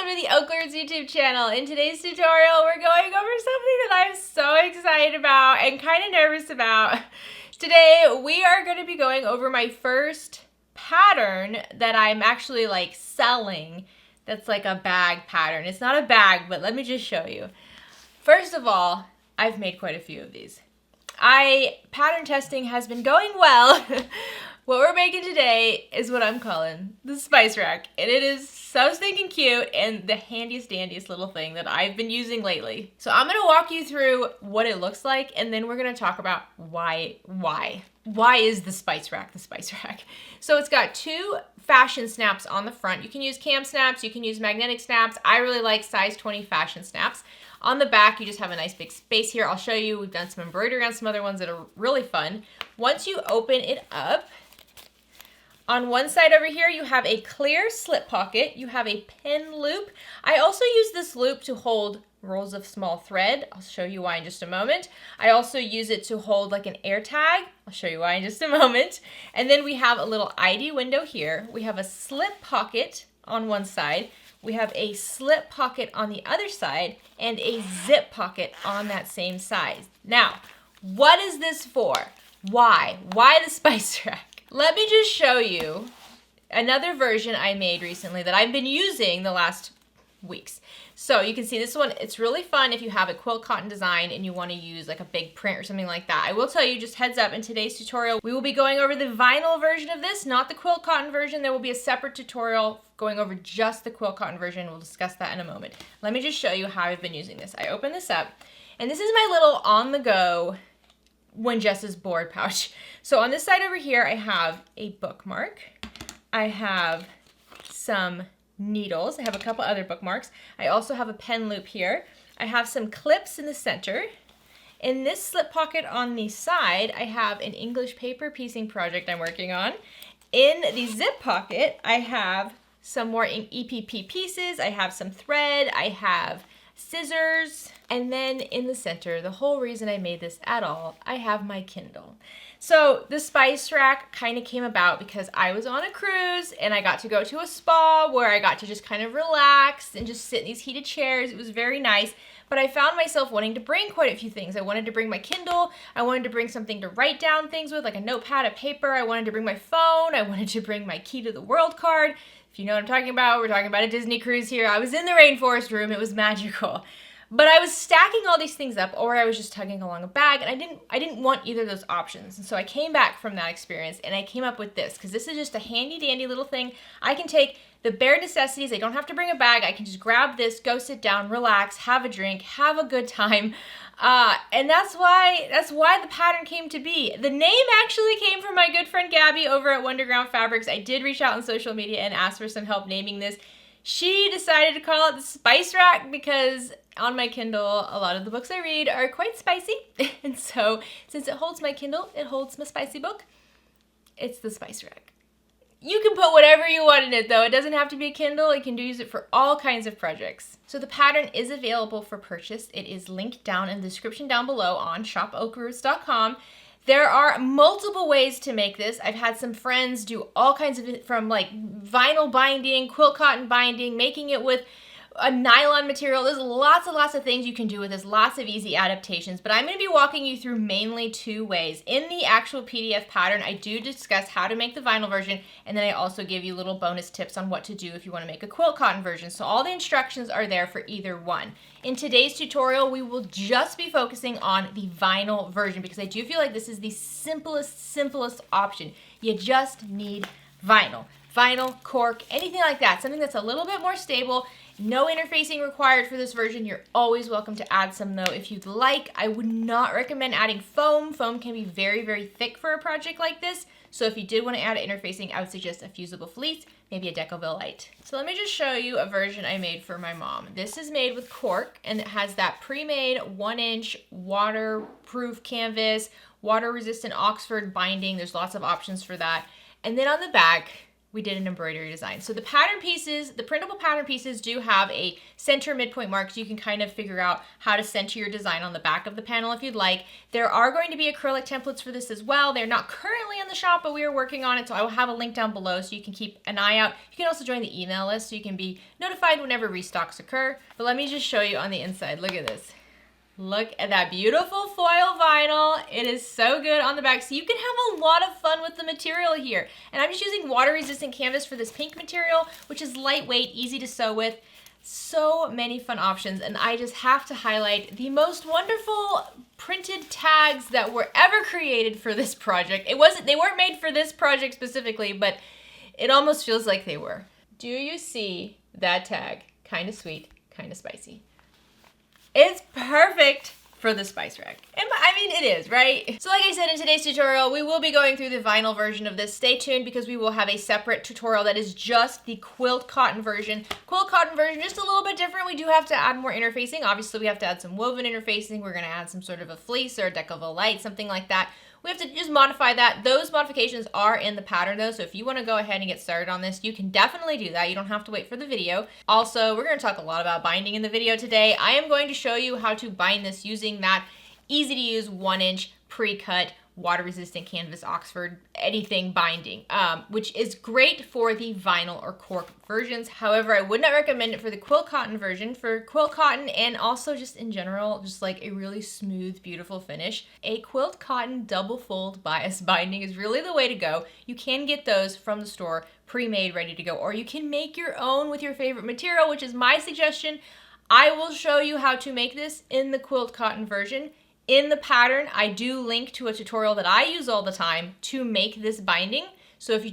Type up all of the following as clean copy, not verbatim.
to the OklaRoots YouTube channel. In today's tutorial, we're going over something that I'm so excited about and kind of nervous about. Today, we are going to be going over my first pattern that I'm actually like selling. That's like a bag pattern. It's not a bag, but let me just show you. First of all, I've made quite a few of these. Pattern testing has been going well. What we're making today is what I'm calling the spice rack. And it is so stinking cute and the handiest dandiest little thing that I've been using lately. So I'm gonna walk you through what it looks like and then we're gonna talk about why is the spice rack the spice rack. So it's got two fashion snaps on the front. You can use cam snaps, you can use magnetic snaps. I really like size 20 fashion snaps. On the back, you just have a nice big space here. I'll show you, we've done some embroidery on some other ones that are really fun. Once you open it up, on one side over here, you have a clear slip pocket. You have a pin loop. I also use this loop to hold rolls of small thread. I'll show you why in just a moment. I also use it to hold like an air tag. I'll show you why in just a moment. And then we have a little ID window here. We have a slip pocket on one side. We have a slip pocket on the other side and a zip pocket on that same side. Now, what is this for? Why? Why the spice rack? Let me just show you another version I made recently that I've been using the last weeks. So you can see this one, it's really fun if you have a quilt cotton design and you want to use like a big print or something like that. I will tell you, just heads up, in today's tutorial, we will be going over the vinyl version of this, not the quilt cotton version. There will be a separate tutorial going over just the quilt cotton version. We'll discuss that in a moment. Let me just show you how I've been using this. I open this up and this is my little on the go when Jess is bored pouch. So on this side over here, I have a bookmark. I have some needles. I have a couple other bookmarks. I also have a pen loop here. I have some clips in the center. In this slip pocket on the side, I have an English paper piecing project I'm working on. In the zip pocket, I have some more EPP pieces. I have some thread. I have scissors. And then in the center, the whole reason I made this at all, I have my Kindle. So the spice rack kind of came about because I was on a cruise and I got to go to a spa where I got to just kind of relax and just sit in these heated chairs. It was very nice, but I found myself wanting to bring quite a few things. I wanted to bring my Kindle. I wanted to bring something to write down things with, like a notepad, a paper. I wanted to bring my phone. I wanted to bring my key to the world card. If you know what I'm talking about, we're talking about a Disney cruise here. I was in the rainforest room. It was magical. But I was stacking all these things up, or I was just tugging along a bag, and I didn't want either of those options. And so I came back from that experience, and I came up with this, because this is just a handy-dandy little thing. I can take the bare necessities. I don't have to bring a bag. I can just grab this, go sit down, relax, have a drink, have a good time. And that's why the pattern came to be. The name actually came from my good friend Gabby over at Wonderground Fabrics. I did reach out on social media and ask for some help naming this. She decided to call it the Spice Rack because on my Kindle, a lot of the books I read are quite spicy. And so, since it holds my Kindle, it holds my spicy book. It's the Spice Rack. You can put whatever you want in it though. It doesn't have to be a Kindle. You can use it for all kinds of projects. So the pattern is available for purchase. It is linked down in the description down below on shopoklroots.com. There are multiple ways to make this. I've had some friends do all kinds of it, from like vinyl binding, quilt cotton binding, making it with a nylon material. There's lots and lots of things you can do with this, lots of easy adaptations, but I'm going to be walking you through mainly two ways. In the actual PDF pattern, I do discuss how to make the vinyl version, and then I also give you little bonus tips on what to do if you want to make a quilt cotton version. So all the instructions are there for either one. In today's tutorial, we will just be focusing on the vinyl version because I do feel like this is the simplest option. You just need vinyl. Vinyl, cork, anything like that. Something that's a little bit more stable. No interfacing required for this version. You're always welcome to add some though if you'd like. I would not recommend adding foam. Foam can be very, very thick for a project like this. So if you did want to add interfacing, I would suggest a fusible fleece, maybe a Decoville Light. So let me just show you a version I made for my mom. This is made with cork and it has that pre-made 1-inch waterproof canvas, water resistant Oxford binding. There's lots of options for that. And then on the back, we did an embroidery design. So the pattern pieces, the printable pattern pieces do have a center midpoint mark, so you can kind of figure out how to center your design on the back of the panel if you'd like. There are going to be acrylic templates for this as well. They're not currently in the shop, but we are working on it, so I will have a link down below so you can keep an eye out. You can also join the email list so you can be notified whenever restocks occur. But let me just show you on the inside. Look at this. Look at that beautiful foil vinyl. It is so good on the back. So you can have a lot of fun with the material here. And I'm just using water resistant canvas for this pink material, which is lightweight, easy to sew with. So many fun options. And I just have to highlight the most wonderful printed tags that were ever created for this project. They weren't made for this project specifically, but it almost feels like they were. Do you see that tag? Kind of sweet, kind of spicy. It's perfect for the spice rack. And I mean, it is, right? So like I said in today's tutorial, we will be going through the vinyl version of this. Stay tuned because we will have a separate tutorial that is just the quilt cotton version. Quilt cotton version, just a little bit different. We do have to add more interfacing. Obviously, we have to add some woven interfacing. We're gonna add some sort of a fleece or a decouvre light, something like that. We have to just modify that. Those modifications are in the pattern though, so if you want to go ahead and get started on this, you can definitely do that. You don't have to wait for the video. Also, we're going to talk a lot about binding in the video today. I am going to show you how to bind this using that easy to use 1-inch pre-cut water resistant canvas Oxford anything binding, which is great for the vinyl or cork versions. However, I would not recommend it for the quilt cotton version. For quilt cotton and also just in general, just like a really smooth, beautiful finish, a quilt cotton double fold bias binding is really the way to go. You can get those from the store pre-made, ready to go, or you can make your own with your favorite material, which is my suggestion. I will show you how to make this in the quilt cotton version. In the pattern, I do link to a tutorial that I use all the time to make this binding. So if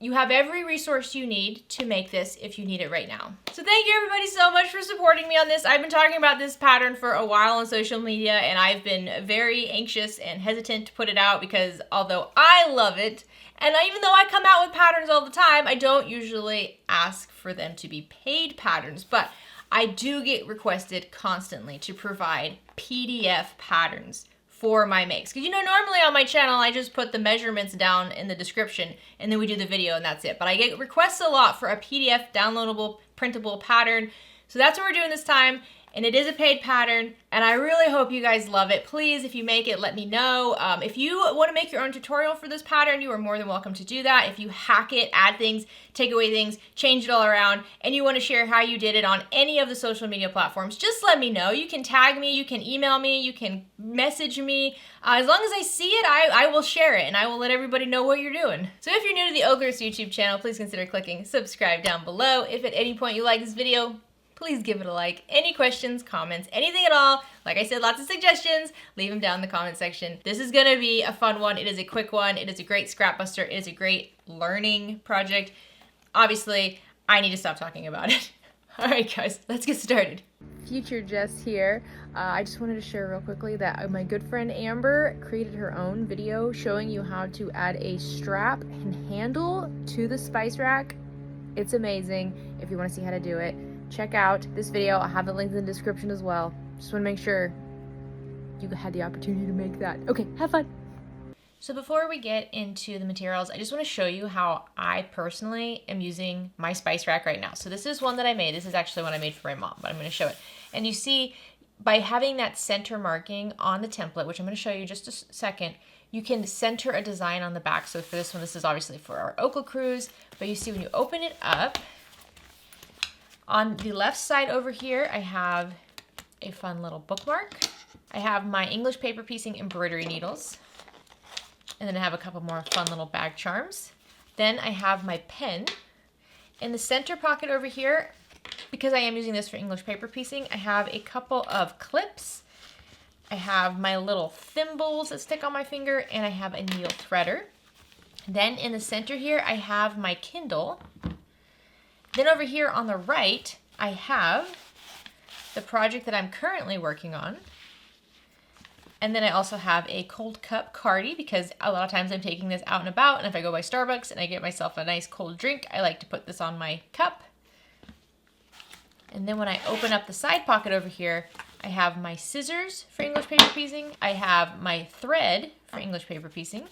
you have every resource you need to make this if you need it right now. So thank you everybody so much for supporting me on this. I've been talking about this pattern for a while on social media and I've been very anxious and hesitant to put it out because although I love it, and even though I come out with patterns all the time, I don't usually ask for them to be paid patterns, but I do get requested constantly to provide PDF patterns for my makes. Because normally on my channel, I just put the measurements down in the description and then we do the video and that's it. But I get requests a lot for a PDF downloadable, printable pattern. So that's what we're doing this time. And it is a paid pattern, and I really hope you guys love it. Please, if you make it, let me know. If you want to make your own tutorial for this pattern, you are more than welcome to do that. If you hack it, add things, take away things, change it all around, and you want to share how you did it on any of the social media platforms, just let me know. You can tag me, you can email me, you can message me. As long as I see it, I will share it, and I will let everybody know what you're doing. So if you're new to the OklaRoots YouTube channel, please consider clicking subscribe down below. If at any point you like this video, please give it a like. Any questions, comments, anything at all. Like I said, lots of suggestions. Leave them down in the comment section. This is gonna be a fun one. It is a quick one. It is a great scrap buster. It is a great learning project. Obviously, I need to stop talking about it. All right, guys, let's get started. Future Jess here. I just wanted to share real quickly that my good friend Amber created her own video showing you how to add a strap and handle to the spice rack. It's amazing. If you want to see how to do it, check out this video. I'll have the link in the description as well. Just want to make sure you had the opportunity to make that. Okay, have fun. So before we get into the materials, I just want to show you how I personally am using my spice rack right now. So this is one that I made. This is actually one I made for my mom, but I'm going to show it. And you see, by having that center marking on the template, which I'm going to show you just a second, you can center a design on the back. So for this one, this is obviously for our Okla cruise, but you see when you open it up, on the left side over here, I have a fun little bookmark. I have my English paper piecing embroidery needles. And then I have a couple more fun little bag charms. Then I have my pen. In the center pocket over here, because I am using this for English paper piecing, I have a couple of clips. I have my little thimbles that stick on my finger, and I have a needle threader. Then in the center here, I have my Kindle. Then over here on the right, I have the project that I'm currently working on. And then I also have a cold cup cardi because a lot of times I'm taking this out and about, and if I go by Starbucks and I get myself a nice cold drink, I like to put this on my cup. And then when I open up the side pocket over here, I have my scissors for English paper piecing. I have my thread for English paper piecing.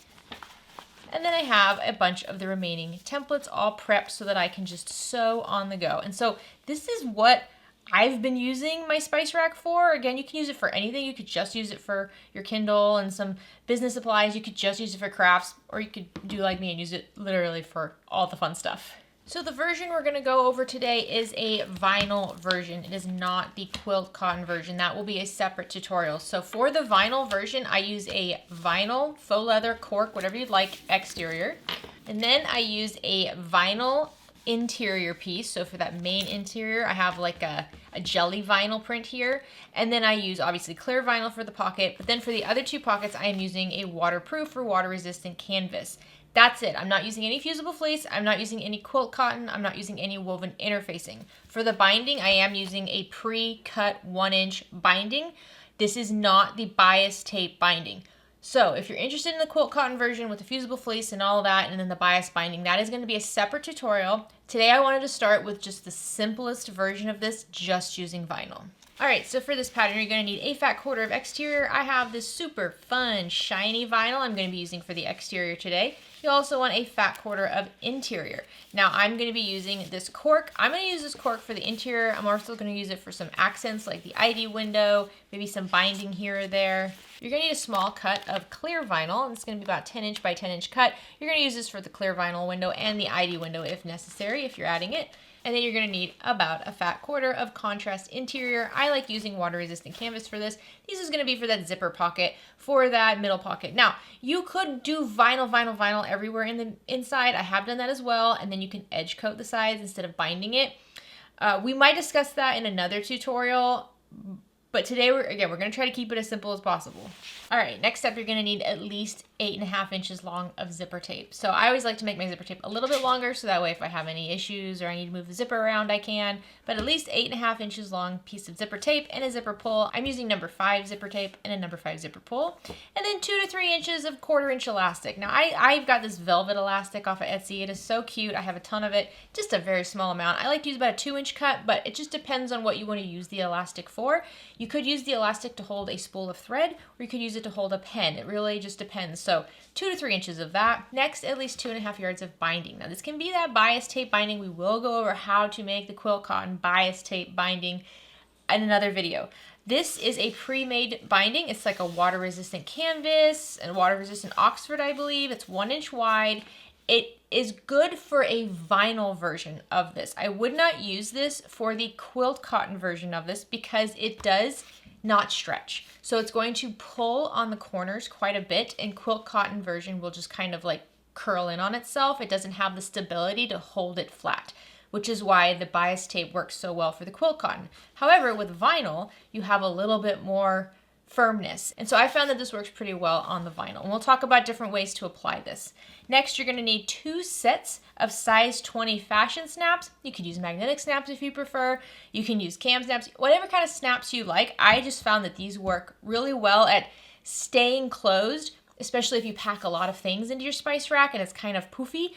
And then I have a bunch of the remaining templates all prepped so that I can just sew on the go. And so this is what I've been using my spice rack for. Again, you can use it for anything. You could just use it for your Kindle and some business supplies. You could just use it for crafts, or you could do like me and use it literally for all the fun stuff. So the version we're going to go over today is a vinyl version. It is not the quilt cotton version. That will be a separate tutorial. So for the vinyl version, I use a vinyl, faux leather, cork, whatever you'd like, exterior. And then I use a vinyl interior piece. So for that main interior, I have like a jelly vinyl print here. And then I use obviously clear vinyl for the pocket. But then for the other two pockets, I am using a waterproof or water resistant canvas. That's it. I'm not using any fusible fleece. I'm not using any quilt cotton. I'm not using any woven interfacing. For the binding, I am using a pre-cut 1-inch binding. This is not the bias tape binding. So if you're interested in the quilt cotton version with the fusible fleece and all of that, and then the bias binding, that is going to be a separate tutorial. Today I wanted to start with just the simplest version of this, just using vinyl. Alright, so for this pattern, you're going to need a fat quarter of exterior. I have this super fun, shiny vinyl I'm going to be using for the exterior today. You also want a fat quarter of interior. Now, I'm going to be using this cork. I'm going to use this cork for the interior. I'm also going to use it for some accents like the ID window, maybe some binding here or there. You're going to need a small cut of clear vinyl, and it's going to be about 10 inch by 10 inch cut. You're going to use this for the clear vinyl window and the ID window if necessary, if you're adding it. And then you're going to need about a fat quarter of contrast interior. I like using water resistant canvas for this. This is going to be for that zipper pocket, for that middle pocket. Now, you could do vinyl everywhere in the inside. I have done that as well. And then you can edge coat the sides instead of binding it. We might discuss that in another tutorial. But today, we're going to try to keep it as simple as possible. All right, next up, you're going to need at least 8.5 inches long of zipper tape. So I always like to make my zipper tape a little bit longer, so that way if I have any issues or I need to move the zipper around, I can. But at least 8.5 inches long piece of zipper tape and a zipper pull. I'm using number 5 zipper tape and a number 5 zipper pull. And then 2 to 3 inches of 1/4 inch elastic. Now, I've got this velvet elastic off of Etsy. It is so cute. I have a ton of it, just a very small amount. I like to use about a 2-inch cut, but it just depends on what you want to use the elastic for. You could use the elastic to hold a spool of thread, or you could use it to hold a pen. It really just depends. So 2 to 3 inches of that. Next, at least 2.5 yards of binding. Now this can be that bias tape binding. We will go over how to make the quilt cotton bias tape binding in another video. This is a pre-made binding. It's like a water resistant canvas and water resistant Oxford, I believe. It's 1 inch wide. It is good for a vinyl version of this. I would not use this for the quilt cotton version of this because it does not stretch. So it's going to pull on the corners quite a bit, and quilt cotton version will just kind of like curl in on itself. It doesn't have the stability to hold it flat, which is why the bias tape works so well for the quilt cotton. However, with vinyl, you have a little bit more firmness. And so I found that this works pretty well on the vinyl. And we'll talk about different ways to apply this. Next, you're going to need 2 sets of size 20 fashion snaps. You could use magnetic snaps if you prefer. You can use cam snaps, whatever kind of snaps you like. I just found that these work really well at staying closed, especially if you pack a lot of things into your spice rack and it's kind of poofy.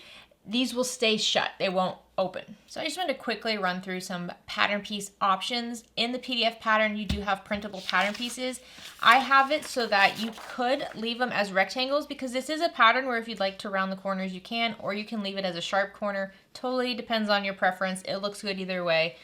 These will stay shut. They won't open. So I just wanted to quickly run through some pattern piece options. In the PDF pattern, you do have printable pattern pieces. I have it so that you could leave them as rectangles because this is a pattern where if you'd like to round the corners, you can, or you can leave it as a sharp corner. Totally depends on your preference. It looks good either way.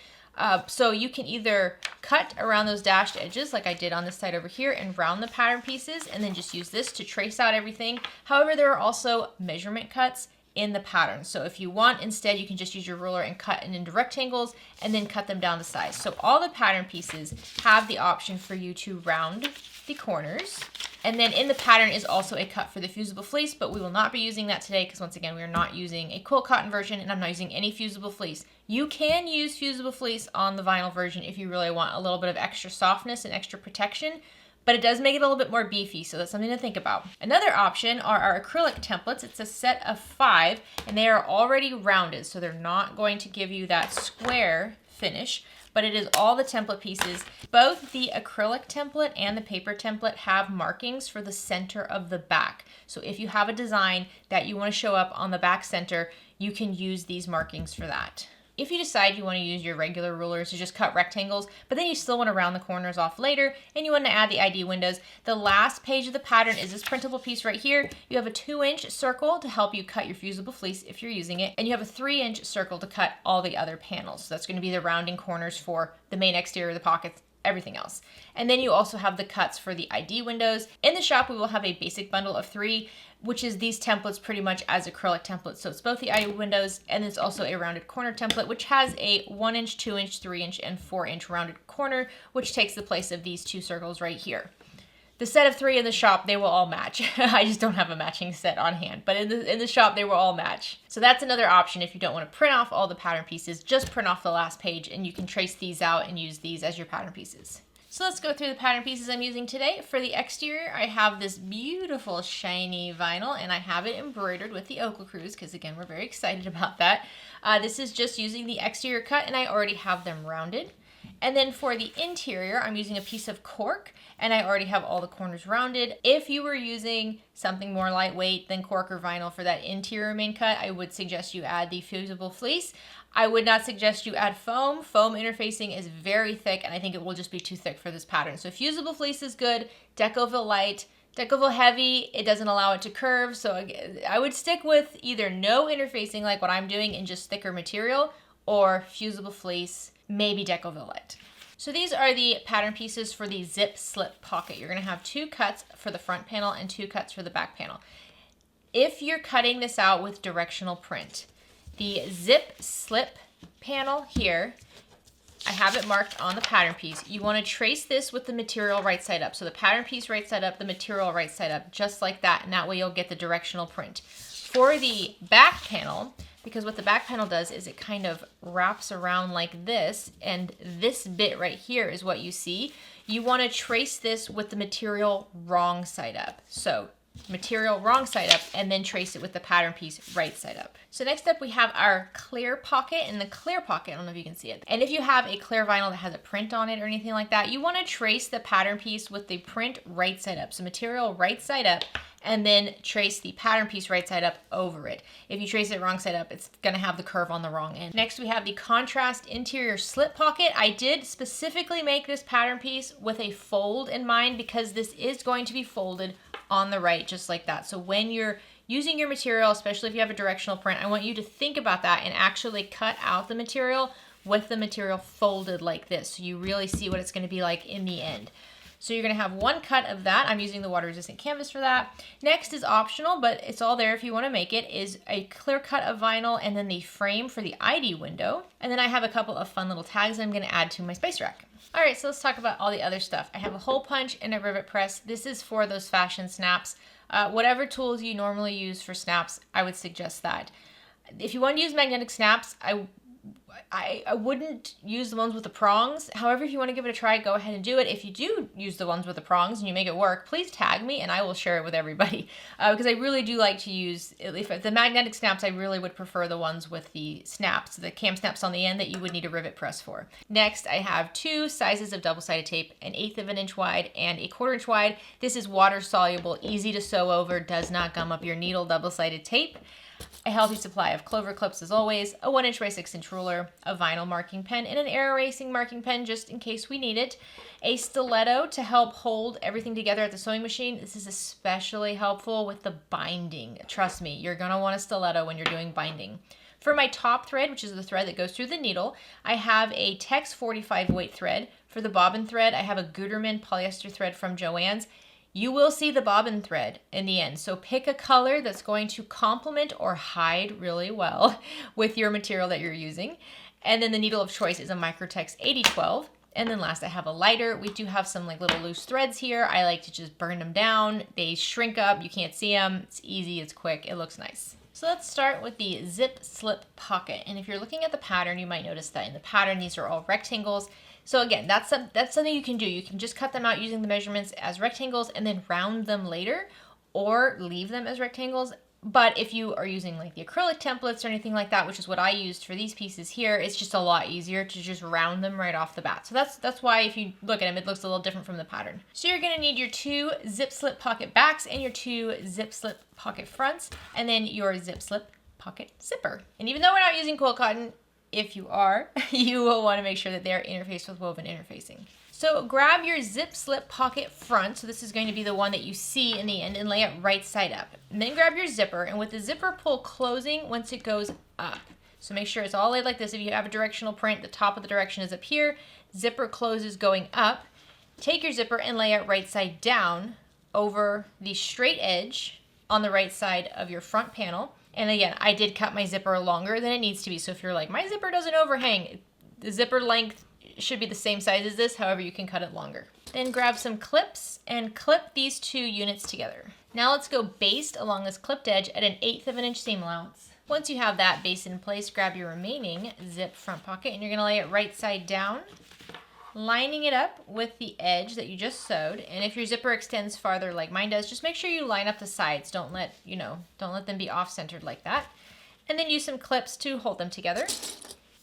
So you can either cut around those dashed edges like I did on this side over here and round the pattern pieces and then just use this to trace out everything. However, there are also measurement cuts in the pattern. So if you want, instead, you can just use your ruler and cut it into rectangles and then cut them down to size. So all the pattern pieces have the option for you to round the corners. And then in the pattern is also a cut for the fusible fleece, but we will not be using that today because once again, we are not using a quilt cotton version and I'm not using any fusible fleece. You can use fusible fleece on the vinyl version if you really want a little bit of extra softness and extra protection, but it does make it a little bit more beefy, so that's something to think about. Another option are our acrylic templates. It's a set of 5, and they are already rounded, so they're not going to give you that square finish, but it is all the template pieces. Both the acrylic template and the paper template have markings for the center of the back. So if you have a design that you want to show up on the back center, you can use these markings for that. if you decide you want to use your regular rulers to just cut rectangles, but then you still want to round the corners off later and you want to add the ID windows, the last page of the pattern is this printable piece right here. You have a 2-inch circle to help you cut your fusible fleece if you're using it, and you have a 3-inch circle to cut all the other panels. So that's going to be the rounding corners for the main exterior of the pockets, everything else. And then you also have the cuts for the ID windows. In the shop, we will have a basic bundle of 3, which is these templates pretty much as acrylic templates. So it's both the ID windows and it's also a rounded corner template, which has a 1-inch, 2-inch, 3-inch, and 4-inch rounded corner, which takes the place of these 2 circles right here. The set of 3 in the shop, they will all match. I just don't have a matching set on hand, but in the shop, they will all match. So that's another option if you don't want to print off all the pattern pieces, just print off the last page and you can trace these out and use these as your pattern pieces. So let's go through the pattern pieces I'm using today. For the exterior, I have this beautiful shiny vinyl and I have it embroidered with the OklaRoots because again, we're very excited about that. This is just using the exterior cut and I already have them rounded. And then for the interior, I'm using a piece of cork and I already have all the corners rounded. If you were using something more lightweight than cork or vinyl for that interior main cut, I would suggest you add the fusible fleece. I would not suggest you add foam. Foam interfacing is very thick and I think it will just be too thick for this pattern. So fusible fleece is good, Decovil light. Decovil heavy, it doesn't allow it to curve. So I would stick with either no interfacing like what I'm doing and just thicker material, or fusible fleece, maybe Decovil light. So these are the pattern pieces for the zip slip pocket. You're gonna have 2 cuts for the front panel and 2 cuts for the back panel. If you're cutting this out with directional print, the zip slip panel here, I have it marked on the pattern piece. You want to trace this with the material right side up. So the pattern piece right side up, the material right side up, just like that. And that way you'll get the directional print. For the back panel, because what the back panel does is it kind of wraps around like this, and this bit right here is what you see. You want to trace this with the material wrong side up. So material wrong side up and then trace it with the pattern piece right side up. So next up we have our clear pocket, and the clear pocket, I don't know if you can see it. And if you have a clear vinyl that has a print on it or anything like that, you want to trace the pattern piece with the print right side up. So material right side up and then trace the pattern piece right side up over it. If you trace it wrong side up, it's gonna have the curve on the wrong end. Next we have the contrast interior slip pocket. I did specifically make this pattern piece with a fold in mind because this is going to be folded on the right just like that. So when you're using your material, especially if you have a directional print, I want you to think about that and actually cut out the material with the material folded like this. So you really see what it's gonna be like in the end. So you're gonna have 1 cut of that. I'm using the water resistant canvas for that. Next is optional, but it's all there if you wanna make it, is a clear cut of vinyl and then the frame for the ID window. And then I have a couple of fun little tags I'm gonna add to my spice rack. All right, so let's talk about all the other stuff. I have a hole punch and a rivet press. This is for those fashion snaps. Whatever tools you normally use for snaps, I would suggest that. If you want to use magnetic snaps, I wouldn't use the ones with the prongs. However, if you want to give it a try, go ahead and do it. If you do use the ones with the prongs and you make it work, please tag me and I will share it with everybody. Because I really do like to use, if the magnetic snaps, I really would prefer the ones with the snaps, the cam snaps on the end that you would need a rivet press for. Next, I have 2 sizes of double-sided tape, 1/8 of an inch wide and 1/4 inch wide. This is water soluble, easy to sew over, does not gum up your needle, double-sided tape. A healthy supply of clover clips as always, a 1-inch by 6-inch ruler, a vinyl marking pen, and an air erasing marking pen just in case we need it. A stiletto to help hold everything together at the sewing machine. This is especially helpful with the binding. Trust me, you're gonna want a stiletto when you're doing binding. For my top thread, which is the thread that goes through the needle, I have a Tex 45 weight thread. For the bobbin thread, I have a Gutermann polyester thread from Joann's. You will see the bobbin thread in the end, so pick a color that's going to complement or hide really well with your material that you're using. And then the needle of choice is a Microtex 8012. And then last, I have a lighter. We do have some like little loose threads here. I like to just burn them down. They shrink up, you can't see them. It's easy, it's quick, it looks nice. So let's start with the zip slip pocket. And if you're looking at the pattern, you might notice that in the pattern, these are all rectangles. So again, that's something you can do. You can just cut them out using the measurements as rectangles and then round them later, or leave them as rectangles. But if you are using like the acrylic templates or anything like that, which is what I used for these pieces here, it's just a lot easier to just round them right off the bat. So that's why if you look at them, it looks a little different from the pattern. So you're gonna need your 2 zip slip pocket backs and your 2 zip slip pocket fronts, and then your zip slip pocket zipper. And even though we're not using quilt cotton, if you are, you will want to make sure that they are interfaced with woven interfacing. So grab your zip slip pocket front, so this is going to be the one that you see in the end, and lay it right side up. And then grab your zipper, and with the zipper pull closing once it goes up. So make sure it's all laid like this. If you have a directional print, the top of the direction is up here, zipper closes going up. Take your zipper and lay it right side down over the straight edge on the right side of your front panel. And again, I did cut my zipper longer than it needs to be. So if you're like, my zipper doesn't overhang, the zipper length should be the same size as this, however you can cut it longer. Then grab some clips and clip these 2 units together. Now let's go baste along this clipped edge at 1/8 of an inch seam allowance. Once you have that base in place, grab your remaining zip front pocket and you're gonna lay it right side down, lining it up with the edge that you just sewed. And if your zipper extends farther like mine does, just make sure you line up the sides. Don't let them be off-centered like that. And then use some clips to hold them together.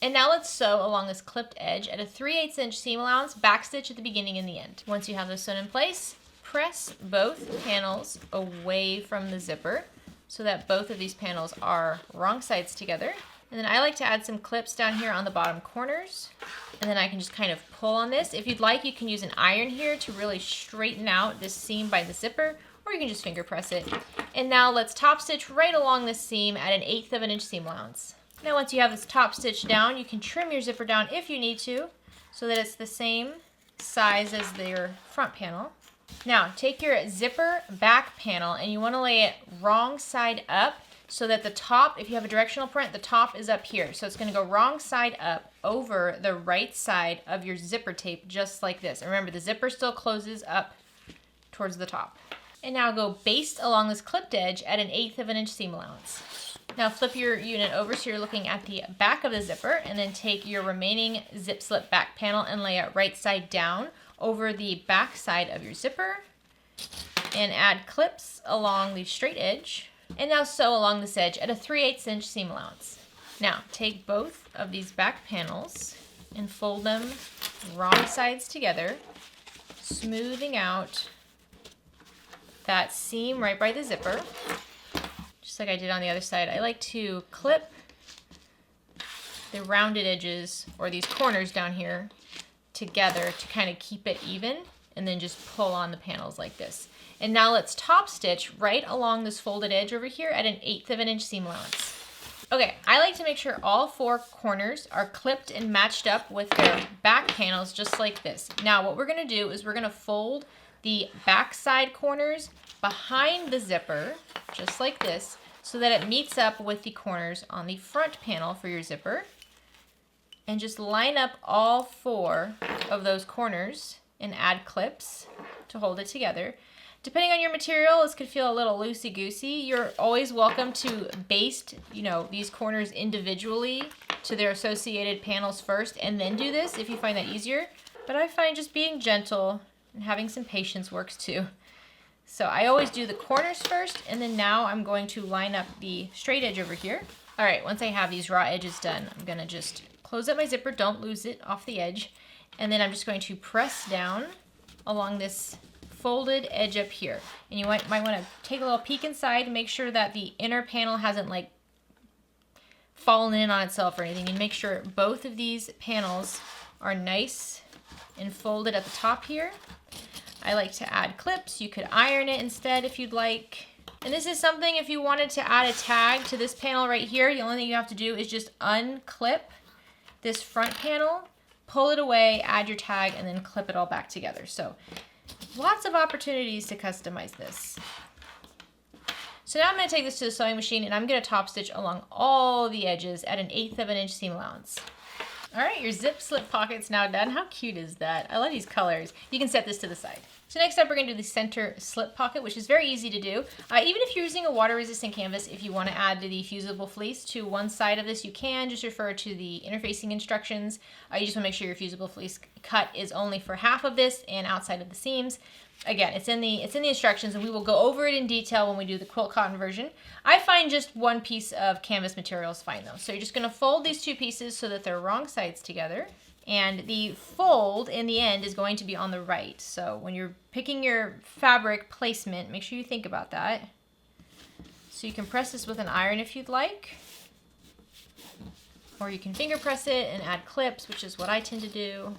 And now let's sew along this clipped edge at a 3/8 inch seam allowance, backstitch at the beginning and the end. Once you have this sewn in place, press both panels away from the zipper so that both of these panels are wrong sides together. And then I like to add some clips down here on the bottom corners. And then I can just kind of pull on this. If you'd like, you can use an iron here to really straighten out this seam by the zipper, or you can just finger press it. And now let's top stitch right along this seam at 1/8 of an inch seam allowance. Now once you have this top stitch down, you can trim your zipper down if you need to, so that it's the same size as your front panel. Now take your zipper back panel and you want to lay it wrong side up, so that the top, if you have a directional print, the top is up here. So it's going to go wrong side up over the right side of your zipper tape, just like this. And remember, the zipper still closes up towards the top. And now go baste along this clipped edge at 1/8 of an inch seam allowance. Now flip your unit over so you're looking at the back of the zipper, and then take your remaining zip slip back panel and lay it right side down over the back side of your zipper, and add clips along the straight edge. And now sew along this edge at a 3/8 inch seam allowance. Now take both of these back panels and fold them wrong sides together, smoothing out that seam right by the zipper, just like I did on the other side. I like to clip the rounded edges, or these corners down here, together to kind of keep it even, and then just pull on the panels like this. And now let's top stitch right along this folded edge over here at 1/8 of an inch seam allowance. Okay, I like to make sure all 4 corners are clipped and matched up with their back panels, just like this. Now what we're gonna do is we're gonna fold the back side corners behind the zipper, just like this, so that it meets up with the corners on the front panel for your zipper. And just line up all 4 of those corners and add clips to hold it together. Depending on your material, this could feel a little loosey-goosey. You're always welcome to baste, these corners individually to their associated panels first, and then do this if you find that easier. But I find just being gentle and having some patience works too. So I always do the corners first, and then now I'm going to line up the straight edge over here. All right, once I have these raw edges done, I'm gonna just close up my zipper, don't lose it off the edge, and then I'm just going to press down along this folded edge up here. And you might want to take a little peek inside to make sure that the inner panel hasn't like fallen in on itself or anything, and make sure both of these panels are nice and folded at the top here. I like to add clips. You could iron it instead if you'd like. And this is something, if you wanted to add a tag to this panel right here, the only thing you have to do is just unclip this front panel, pull it away, add your tag, and then clip it all back together. So lots of opportunities to customize this. So now I'm going to take this to the sewing machine, and I'm going to top stitch along all the edges at 1/8 of an inch seam allowance. All right, your zip slip pocket's now done. How cute is that? I love these colors. You can set this to the side. So next up, we're going to do the center slip pocket, which is very easy to do. Even if you're using a water-resistant canvas, if you want to add the fusible fleece to one side of this, you can. Just refer to the interfacing instructions. You just want to make sure your fusible fleece cut is only for half of this and outside of the seams. Again, it's in the instructions, and we will go over it in detail when we do the quilt cotton version. I find just one piece of canvas material is fine though. So you're just going to fold these 2 pieces so that they're wrong sides together. And the fold in the end is going to be on the right. So when you're picking your fabric placement, make sure you think about that. So you can press this with an iron if you'd like. Or you can finger press it and add clips, which is what I tend to do.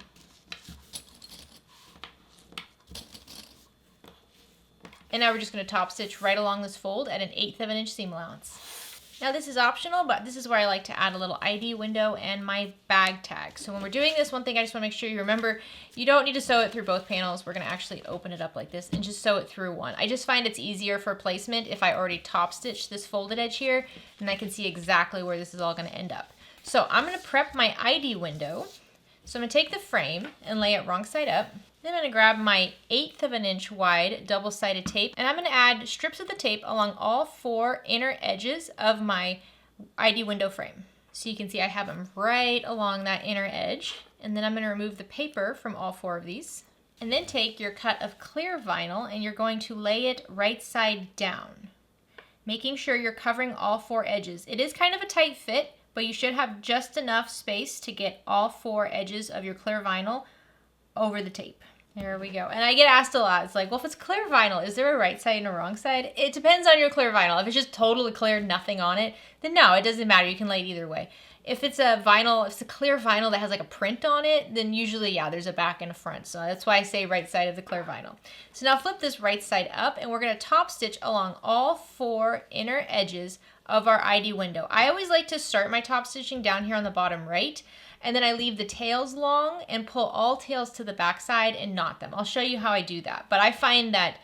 And now we're just going to top stitch right along this fold at an 1/8 of an inch seam allowance. Now this is optional, but this is where I like to add a little ID window and my bag tag. So when we're doing this, one thing I just want to make sure you remember, you don't need to sew it through both panels. We're going to actually open it up like this and just sew it through one. I just find it's easier for placement if I already top stitch this folded edge here, and I can see exactly where this is all going to end up. So I'm going to prep my ID window. So I'm going to take the frame and lay it wrong side up. Then I'm going to grab my 1/8 of an inch wide double-sided tape, and I'm going to add strips of the tape along all 4 inner edges of my ID window frame. So you can see I have them right along that inner edge. And then I'm going to remove the paper from all 4 of these. And then take your cut of clear vinyl and you're going to lay it right side down, making sure you're covering all 4 edges. It is kind of a tight fit, but you should have just enough space to get all 4 edges of your clear vinyl over the tape. There we go. And I get asked a lot, it's like, well, if it's clear vinyl, is there a right side and a wrong side? It depends on your clear vinyl. If it's just totally clear, nothing on it, then no, it doesn't matter. You can lay it either way. If it's a vinyl, if it's a clear vinyl that has like a print on it, then usually, yeah, there's a back and a front. So that's why I say right side of the clear vinyl. So now flip this right side up and we're going to top stitch along all 4 inner edges of our ID window. I always like to start my top stitching down here on the bottom right, and then I leave the tails long and pull all tails to the back side and knot them. I'll show you how I do that. But I find that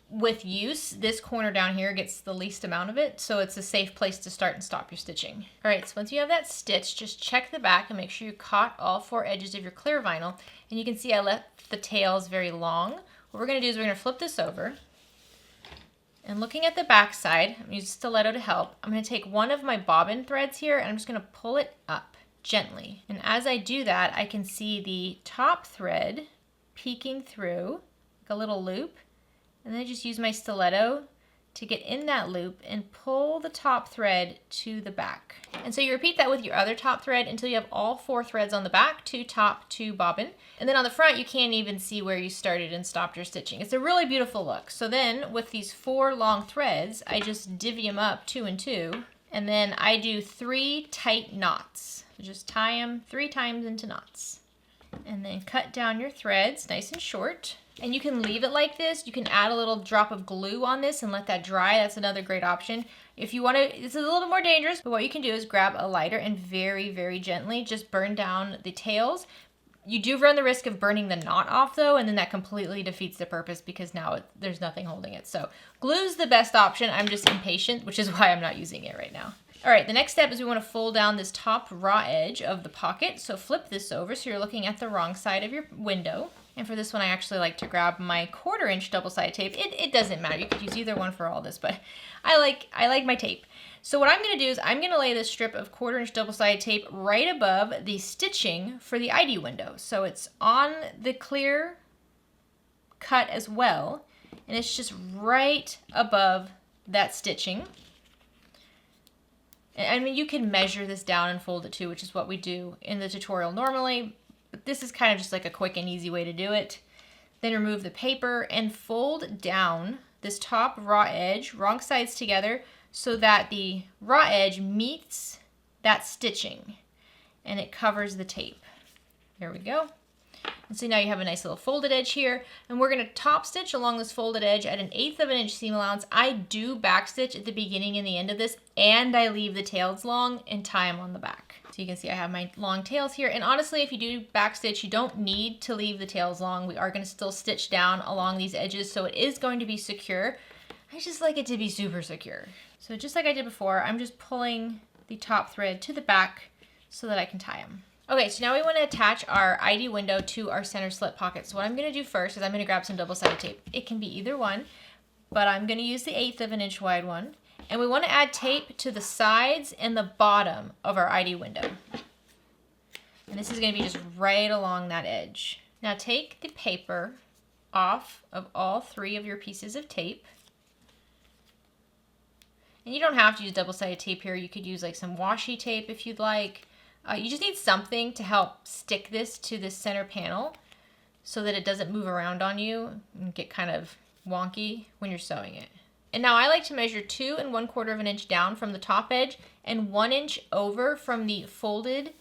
with use, this corner down here gets the least amount of it, so it's a safe place to start and stop your stitching. All right, so once you have that stitched, just check the back and make sure you caught all 4 edges of your clear vinyl. And you can see I left the tails very long. What we're gonna do is we're gonna flip this over. And looking at the back side, I'm gonna use a stiletto to help. I'm gonna take one of my bobbin threads here and I'm just gonna pull it up gently. And as I do that, I can see the top thread peeking through like a little loop. And then I just use my stiletto to get in that loop and pull the top thread to the back. And so you repeat that with your other top thread until you have all 4 threads on the back, 2 top, 2 bobbin. And then on the front, you can't even see where you started and stopped your stitching. It's a really beautiful look. So then with these 4 long threads, I just divvy them up 2 and 2. And then I do 3 tight knots. So just tie them 3 times into knots. And then cut down your threads nice and short. And you can leave it like this. You can add a little drop of glue on this and let that dry. That's another great option. If you want to, this is a little bit more dangerous, but what you can do is grab a lighter and very, very gently just burn down the tails. You do run the risk of burning the knot off though, and then that completely defeats the purpose because now there's nothing holding it. So glue's the best option. I'm just impatient, which is why I'm not using it right now. All right, the next step is we want to fold down this top raw edge of the pocket. So flip this over so you're looking at the wrong side of your window. And for this one, I actually like to grab my 1/4 inch double-sided tape. It doesn't matter. You could use either one for all this, but I like my tape. So what I'm going to do is I'm going to lay this strip of 1/4 inch double-sided tape right above the stitching for the ID window. So it's on the clear cut as well, and it's just right above that stitching. I mean, you can measure this down and fold it too, which is what we do in the tutorial normally. But this is kind of just like a quick and easy way to do it. Then remove the paper and fold down this top raw edge, wrong sides together, so that the raw edge meets that stitching and it covers the tape. There we go. And so now you have a nice little folded edge here, and we're going to top stitch along this folded edge at an 1/8 of an inch seam allowance. I do back stitch at the beginning and the end of this, and I leave the tails long and tie them on the back. So you can see I have my long tails here, and honestly, if you do back stitch, you don't need to leave the tails long. We are going to still stitch down along these edges, so it is going to be secure. I just like it to be super secure. So just like I did before, I'm just pulling the top thread to the back so that I can tie them. Okay, so now we want to attach our ID window to our center slit pocket. So what I'm going to do first is I'm going to grab some double-sided tape. It can be either one, but I'm going to use the 1/8 of an inch wide one. And we want to add tape to the sides and the bottom of our ID window. And this is going to be just right along that edge. Now take the paper off of all 3 of your pieces of tape. And you don't have to use double-sided tape here. You could use like some washi tape if you'd like. You just need something to help stick this to the center panel so that it doesn't move around on you and get kind of wonky when you're sewing it. And now I like to measure 2 1/4 of an inch down from the top edge and 1 inch over from the folded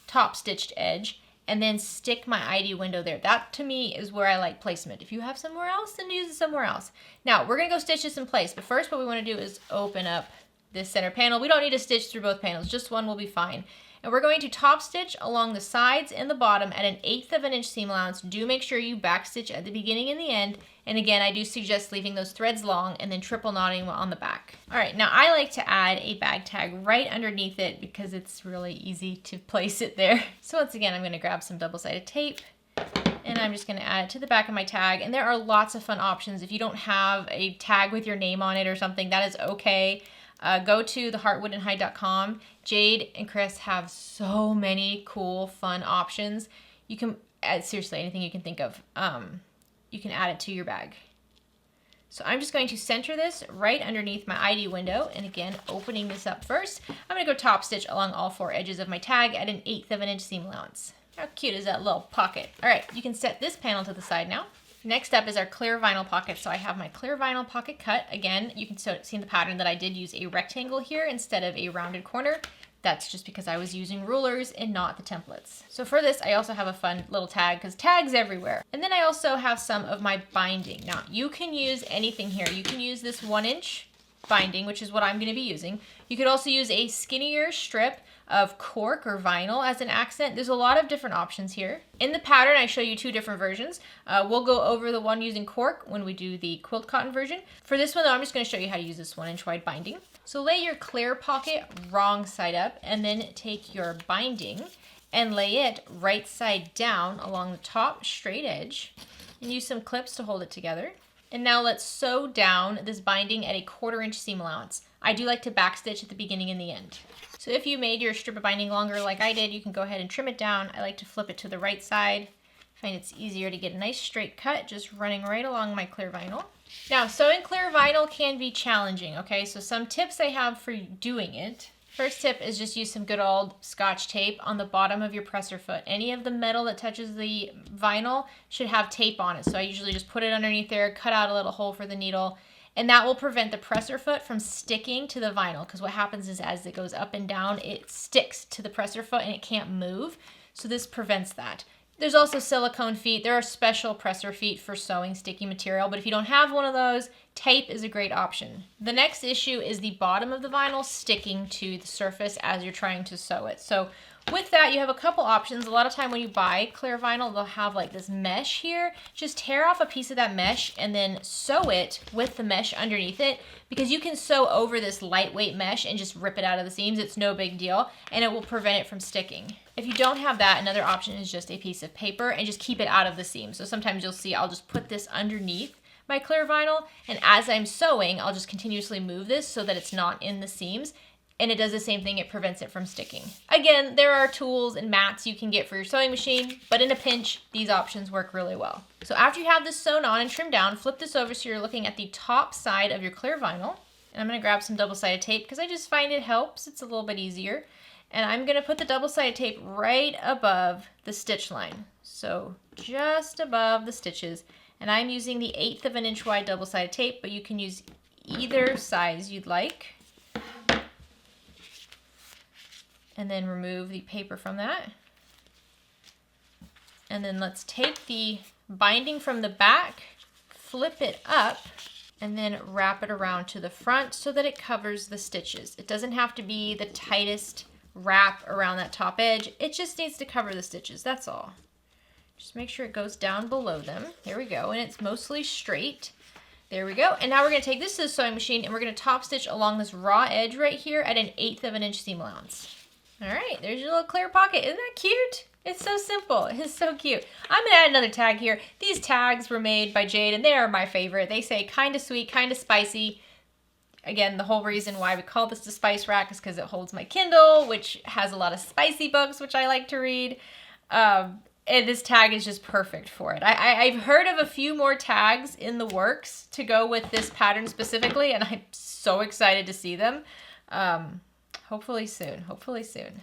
top stitched edge, and then stick my ID window there. That to me is where I like placement. If you have somewhere else, then use it somewhere else. Now we're gonna go stitch this in place, but first what we wanna do is open up this center panel. We don't need to stitch through both panels, just one will be fine. And we're going to top stitch along the sides and the bottom at 1/8 of an inch seam allowance. Do make sure you back stitch at the beginning and the end. And again, I do suggest leaving those threads long and then triple knotting on the back. All right, now I like to add a bag tag right underneath it because it's really easy to place it there. So once again, I'm gonna grab some double-sided tape and I'm just gonna add it to the back of my tag. And there are lots of fun options. If you don't have a tag with your name on it or something, that is okay. Go to theheartwoodandhide.com. Jade and Chris have so many cool, fun options. You can add seriously anything you can think of. You can add it to your bag. So I'm just going to center this right underneath my ID window. And again, opening this up first, I'm gonna go top stitch along all 4 edges of my tag at 1/8 of an inch seam allowance. How cute is that little pocket? All right, you can set this panel to the side now. Next up is our clear vinyl pocket. So I have my clear vinyl pocket cut. Again, you can see in the pattern that I did use a rectangle here instead of a rounded corner. That's just because I was using rulers and not the templates. So for this, I also have a fun little tag because tags everywhere. And then I also have some of my binding. Now you can use anything here. You can use this 1 inch binding, which is what I'm gonna be using. You could also use a skinnier strip of cork or vinyl as an accent. There's a lot of different options here. In the pattern, I show you 2 different versions. We'll go over the one using cork when we do the quilt cotton version. For this one though, I'm just gonna show you how to use this 1 inch wide binding. So lay your clear pocket wrong side up and then take your binding and lay it right side down along the top straight edge and use some clips to hold it together. And now let's sew down this binding at a 1/4 inch seam allowance. I do like to backstitch at the beginning and the end. So if you made your strip of binding longer like I did, you can go ahead and trim it down. I like to flip it to the right side. I find it's easier to get a nice straight cut just running right along my clear vinyl. Now, sewing clear vinyl can be challenging, okay? So some tips I have for doing it. First tip is just use some good old Scotch tape on the bottom of your presser foot. Any of the metal that touches the vinyl should have tape on it. So I usually just put it underneath there, cut out a little hole for the needle, and that will prevent the presser foot from sticking to the vinyl, because what happens is as it goes up and down, it sticks to the presser foot and it can't move. So this prevents that. There's also silicone feet. There are special presser feet for sewing sticky material, but if you don't have one of those, tape is a great option. The next issue is the bottom of the vinyl sticking to the surface as you're trying to sew it. So with that, you have a couple options. A lot of time when you buy clear vinyl, they'll have like this mesh here. Just tear off a piece of that mesh and then sew it with the mesh underneath it, because you can sew over this lightweight mesh and just rip it out of the seams. It's no big deal, and it will prevent it from sticking. If you don't have that, another option is just a piece of paper and just keep it out of the seam. So sometimes you'll see I'll just put this underneath my clear vinyl, and as I'm sewing, I'll just continuously move this so that it's not in the seams. And it does the same thing, it prevents it from sticking. Again, there are tools and mats you can get for your sewing machine, but in a pinch, these options work really well. So after you have this sewn on and trimmed down, flip this over so you're looking at the top side of your clear vinyl. And I'm gonna grab some double-sided tape because I just find it helps, it's a little bit easier. And I'm gonna put the double-sided tape right above the stitch line. So just above the stitches. And I'm using the 1/8 of an inch wide double-sided tape, but you can use either size you'd like. And then remove the paper from that. And then let's take the binding from the back, flip it up, and then wrap it around to the front so that it covers the stitches. It doesn't have to be the tightest wrap around that top edge. It just needs to cover the stitches, that's all. Just make sure it goes down below them. There we go, and it's mostly straight. There we go. And now we're gonna take this to the sewing machine and we're gonna top stitch along this raw edge right here at 1/8 of an inch seam allowance. All right, there's your little clear pocket. Isn't that cute? It's so simple. It's so cute. I'm gonna add another tag here. These tags were made by Jade and they are my favorite. They say kind of sweet, kind of spicy. Again, the whole reason why we call this the spice rack is because it holds my Kindle, which has a lot of spicy books, which I like to read. And this tag is just perfect for it. I've heard of a few more tags in the works to go with this pattern specifically, and I'm so excited to see them. Hopefully soon, hopefully soon.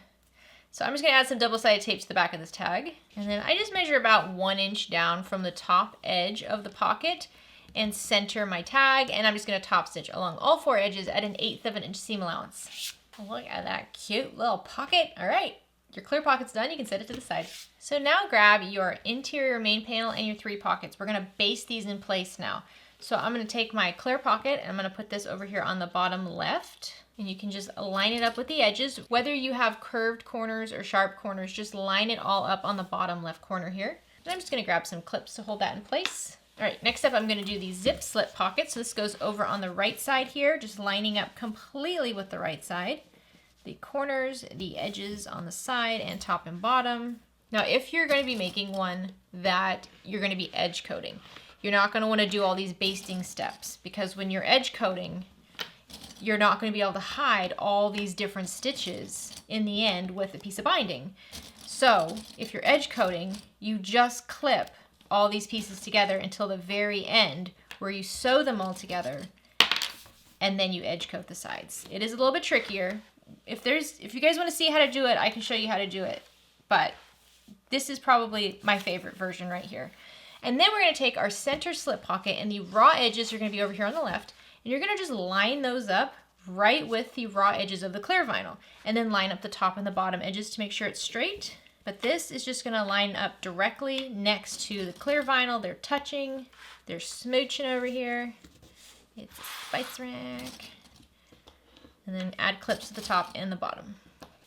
So I'm just gonna add some double-sided tape to the back of this tag. And then I just measure about 1 inch down from the top edge of the pocket. and center my tag, and I'm just gonna top stitch along all 4 edges at an 1/8 of an inch seam allowance. Look at that cute little pocket. All right, your clear pocket's done. You can set it to the side. So now grab your interior main panel and your 3 pockets. We're gonna baste these in place now. So I'm gonna take my clear pocket and I'm gonna put this over here on the bottom left. And you can just line it up with the edges. Whether you have curved corners or sharp corners, just line it all up on the bottom left corner here. And I'm just gonna grab some clips to hold that in place. All right, next up I'm gonna do the zip slip pocket. So this goes over on the right side here, just lining up completely with the right side. The corners, the edges on the side and top and bottom. Now, if you're gonna be making one that you're gonna be edge coating, you're not gonna wanna do all these basting steps, because when you're edge coating, you're not gonna be able to hide all these different stitches in the end with a piece of binding. So if you're edge coating, you just clip all these pieces together until the very end where you sew them all together, and then you edge coat the sides. It is a little bit trickier. If you guys wanna see how to do it, I can show you how to do it, but this is probably my favorite version right here. And then we're gonna take our center slip pocket, and the raw edges are gonna be over here on the left, and you're gonna just line those up right with the raw edges of the clear vinyl, and then line up the top and the bottom edges to make sure it's straight. But this is just gonna line up directly next to the clear vinyl. They're touching, they're smooching over here. It's a spice rack. And then add clips to the top and the bottom.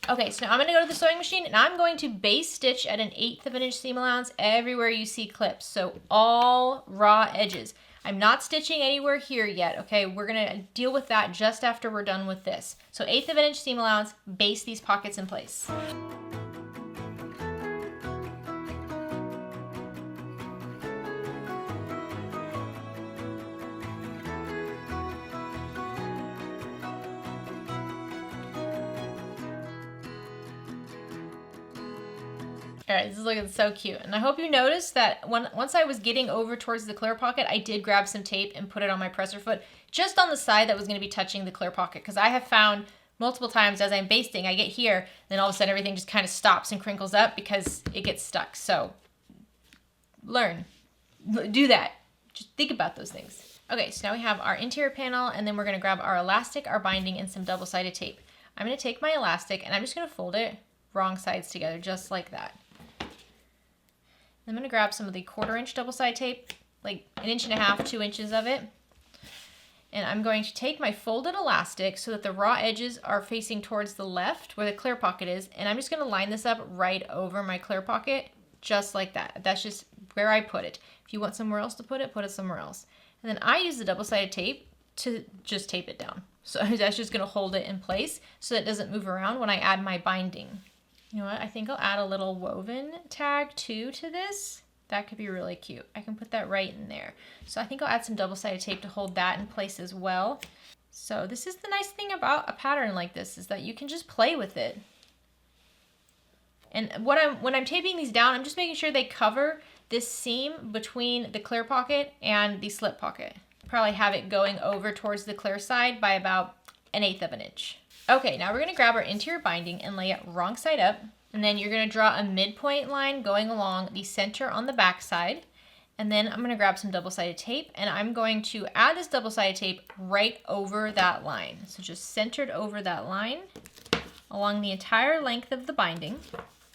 Okay, so now I'm gonna go to the sewing machine and I'm going to base stitch at an 1/8 of an inch seam allowance everywhere you see clips. So all raw edges. I'm not stitching anywhere here yet, okay? We're gonna deal with that just after we're done with this. So 1/8 of an inch seam allowance, base these pockets in place. All right, this is looking so cute. And I hope you noticed that once I was getting over towards the clear pocket, I did grab some tape and put it on my presser foot, just on the side that was gonna be touching the clear pocket. Because I have found multiple times as I'm basting, I get here, then all of a sudden everything just kind of stops and crinkles up because it gets stuck. So learn, do that. Just think about those things. Okay, so now we have our interior panel, and then we're gonna grab our elastic, our binding, and some double-sided tape. I'm gonna take my elastic and I'm just gonna fold it wrong sides together, just like that. I'm gonna grab some of the 1/4 inch double-sided tape, like 1.5 inches, 2 inches of it. And I'm going to take my folded elastic so that the raw edges are facing towards the left where the clear pocket is. And I'm just gonna line this up right over my clear pocket, just like that. That's just where I put it. If you want somewhere else to put it somewhere else. And then I use the double-sided tape to just tape it down. So that's just gonna hold it in place so that it doesn't move around when I add my binding. You know what, I think I'll add a little woven tag too to this. That could be really cute. I can put that right in there. So I think I'll add some double-sided tape to hold that in place as well. So this is the nice thing about a pattern like this, is that you can just play with it. And when I'm taping these down, I'm just making sure they cover this seam between the clear pocket and the slip pocket. Probably have it going over towards the clear side by about 1/8 of an inch. Okay, now we're gonna grab our interior binding and lay it wrong side up. And then you're gonna draw a midpoint line going along the center on the back side. And then I'm gonna grab some double-sided tape, and I'm going to add this double-sided tape right over that line. So just centered over that line along the entire length of the binding.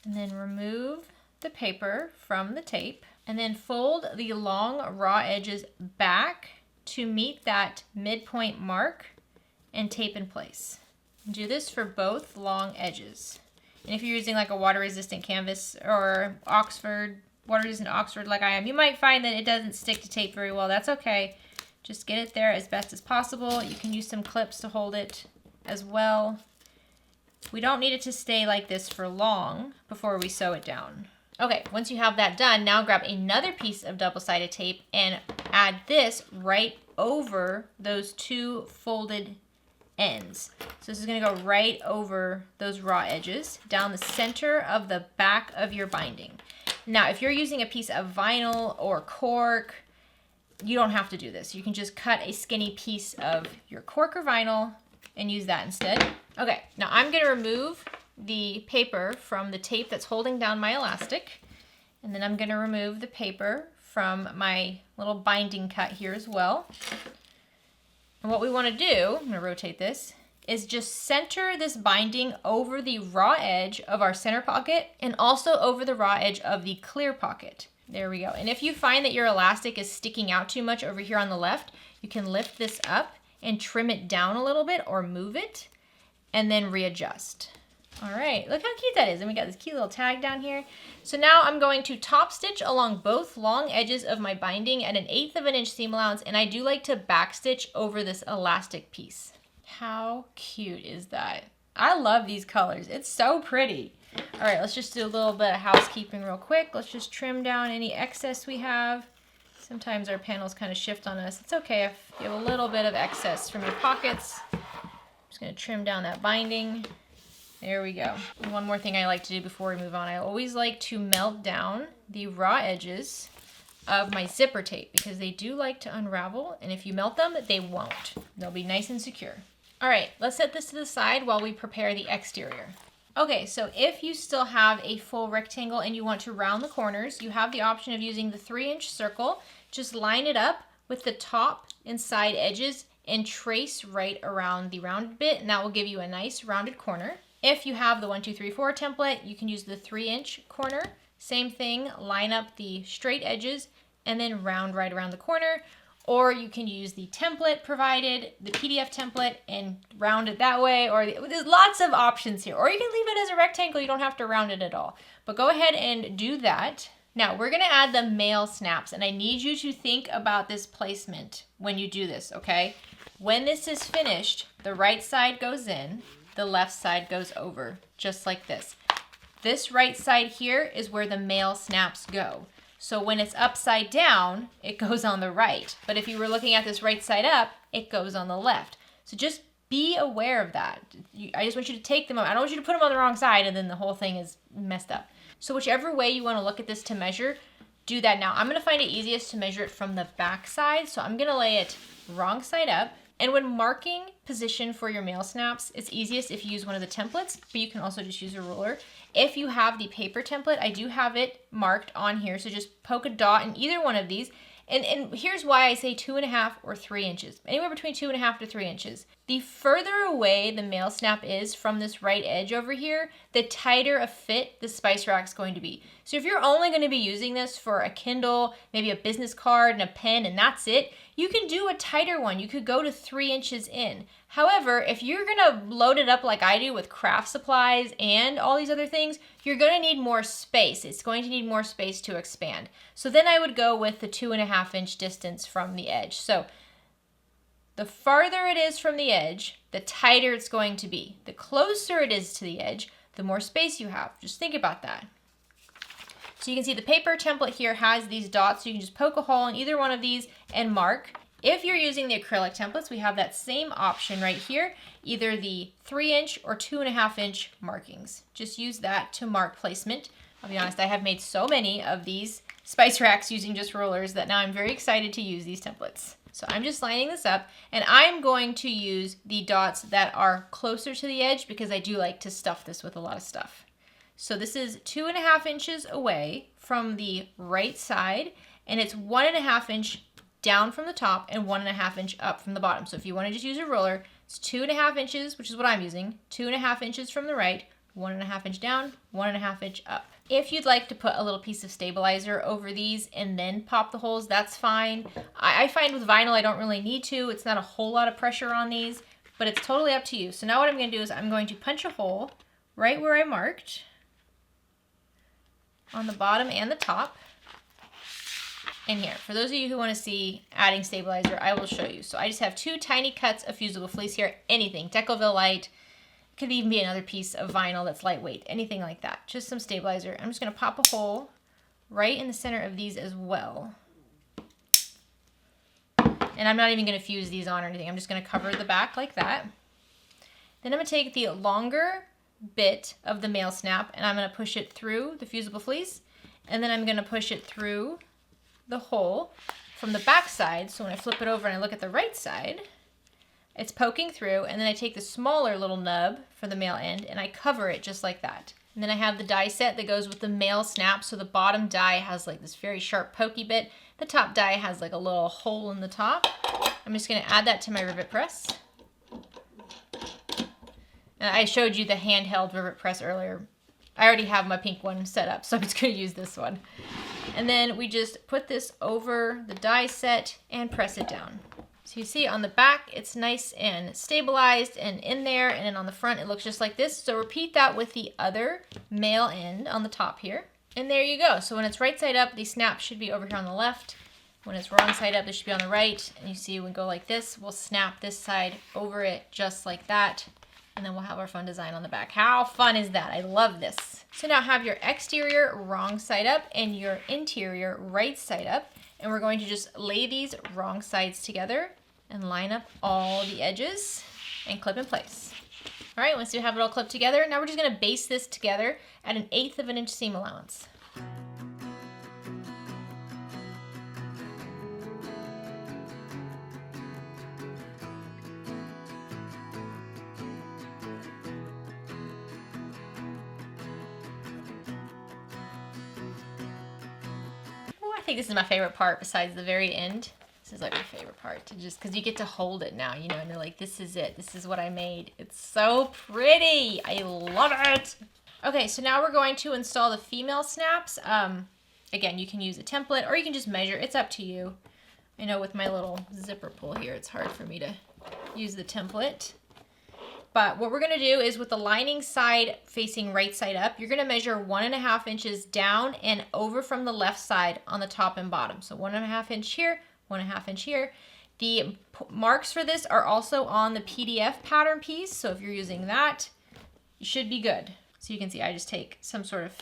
And then remove the paper from the tape. And then fold the long raw edges back to meet that midpoint mark and tape in place. Do this for both long edges. And if you're using like a water-resistant canvas or water-resistant Oxford like I am, you might find that it doesn't stick to tape very well. That's okay. Just get it there as best as possible. You can use some clips to hold it as well. We don't need it to stay like this for long before we sew it down. Okay, once you have that done, now grab another piece of double-sided tape and add this right over those 2 folded ends. So this is gonna go right over those raw edges, down the center of the back of your binding. Now, if you're using a piece of vinyl or cork, you don't have to do this. You can just cut a skinny piece of your cork or vinyl and use that instead. Okay, now I'm gonna remove the paper from the tape that's holding down my elastic, and then I'm gonna remove the paper from my little binding cut here as well. And what we want to do, I'm going to rotate this, is just center this binding over the raw edge of our center pocket and also over the raw edge of the clear pocket. There we go. And if you find that your elastic is sticking out too much over here on the left, you can lift this up and trim it down a little bit or move it and then readjust. All right, look how cute that is. And we got this cute little tag down here. So now I'm going to top stitch along both long edges of my binding at 1/8 of an inch seam allowance, and I do like to back stitch over this elastic piece. How cute is that? I love these colors. It's so pretty. All right, let's just do a little bit of housekeeping real quick. Let's just trim down any excess we have. Sometimes our panels kind of shift on us. It's okay if you have a little bit of excess from your pockets. I'm just gonna trim down that binding. There we go. And one more thing I like to do before we move on, I always like to melt down the raw edges of my zipper tape because they do like to unravel, and if you melt them, they won't. They'll be nice and secure. All right, let's set this to the side while we prepare the exterior. Okay, so if you still have a full rectangle and you want to round the corners, you have the option of using the 3-inch circle. Just line it up with the top and side edges and trace right around the rounded bit, and that will give you a nice rounded corner. If you have the 1, 2, 3, 4 template, you can use the 3-inch corner. Same thing, line up the straight edges and then round right around the corner. Or you can use the template provided, the PDF template, and round it that way. Or there's lots of options here. Or you can leave it as a rectangle. You don't have to round it at all. But go ahead and do that. Now we're gonna add the male snaps, and I need you to think about this placement when you do this, okay? When this is finished, the right side goes in, the left side goes over, just like this. This right side here is where the male snaps go. So when it's upside down, it goes on the right. But if you were looking at this right side up, it goes on the left. So just be aware of that. I just want you to take them, I don't want you to put them on the wrong side and then the whole thing is messed up. So whichever way you want to look at this to measure, do that now. I'm going to find it easiest to measure it from the back side. So I'm going to lay it wrong side up. And when marking position for your male snaps, it's easiest if you use one of the templates, but you can also just use a ruler. If you have the paper template, I do have it marked on here, so just poke a dot in either one of these. And here's why I say 2.5 or 3 inches, anywhere between 2.5 to 3 inches. The further away the male snap is from this right edge over here, the tighter a fit the spice rack's going to be. So if you're only going to be using this for a Kindle, maybe a business card and a pen, and that's it, you can do a tighter one. You could go to 3 inches in. However, if you're gonna load it up like I do with craft supplies and all these other things, you're gonna need more space. It's going to need more space to expand. So then I would go with the 2.5-inch distance from the edge. So the farther it is from the edge, the tighter it's going to be. The closer it is to the edge, the more space you have. Just think about that. So you can see the paper template here has these dots, so you can just poke a hole in either one of these and mark. If you're using the acrylic templates, we have that same option right here, either the 3-inch or 2.5-inch markings. Just use that to mark placement. I'll be honest, I have made so many of these spice racks using just rulers that now I'm very excited to use these templates. So I'm just lining this up, and I'm going to use the dots that are closer to the edge because I do like to stuff this with a lot of stuff. So this is 2.5 inches away from the right side, and it's 1.5 inch down from the top and 1.5 inch up from the bottom. So if you want to just use a ruler, it's 2.5 inches, which is what I'm using, 2.5 inches from the right, 1.5 inch down, 1.5 inch up. If you'd like to put a little piece of stabilizer over these and then pop the holes, that's fine. I find with vinyl I don't really need to. It's not a whole lot of pressure on these, but it's totally up to you. So now what I'm going to do is I'm going to punch a hole right where I marked on the bottom and the top. And here, for those of you who want to see adding stabilizer, I will show you. So I just have 2 tiny cuts of fusible fleece here, anything, Decovil light, could even be another piece of vinyl that's lightweight, anything like that, just some stabilizer. I'm just going to pop a hole right in the center of these as well. And I'm not even going to fuse these on or anything, I'm just going to cover the back like that. Then I'm going to take the longer bit of the male snap and I'm going to push it through the fusible fleece, and then I'm going to push it through the hole from the back side, so when I flip it over and I look at the right side, it's poking through, and then I take the smaller little nub for the male end and I cover it just like that. And then I have the die set that goes with the male snap. So the bottom die has like this very sharp pokey bit. The top die has like a little hole in the top. I'm just gonna add that to my rivet press. And I showed you the handheld rivet press earlier. I already have my pink one set up, so I'm just gonna use this one. And then we just put this over the die set and press it down. So you see on the back, it's nice and stabilized and in there, and then on the front, it looks just like this. So repeat that with the other male end on the top here. And there you go. So when it's right side up, the snap should be over here on the left. When it's wrong side up, it should be on the right. And you see when we go like this, we'll snap this side over it just like that. And then we'll have our fun design on the back. How fun is that? I love this. So now have your exterior wrong side up and your interior right side up. And we're going to just lay these wrong sides together and line up all the edges and clip in place. All right, once you have it all clipped together, now we're just gonna base this together at 1/8 of an inch seam allowance. I think this is my favorite part besides the very end. This is like my favorite part, to just because you get to hold it now, you know, and you're like, this is it. This is what I made. It's so pretty. I love it. Okay, so now we're going to install the female snaps. Again, you can use a template or you can just measure. It's up to you. I know with my little zipper pull here, it's hard for me to use the template. But what we're gonna do is with the lining side facing right side up, you're gonna measure 1.5 inches down and over from the left side on the top and bottom. So 1.5 inch here, 1.5 inch here. The marks for this are also on the PDF pattern piece. So if you're using that, you should be good. So you can see I just take some sort of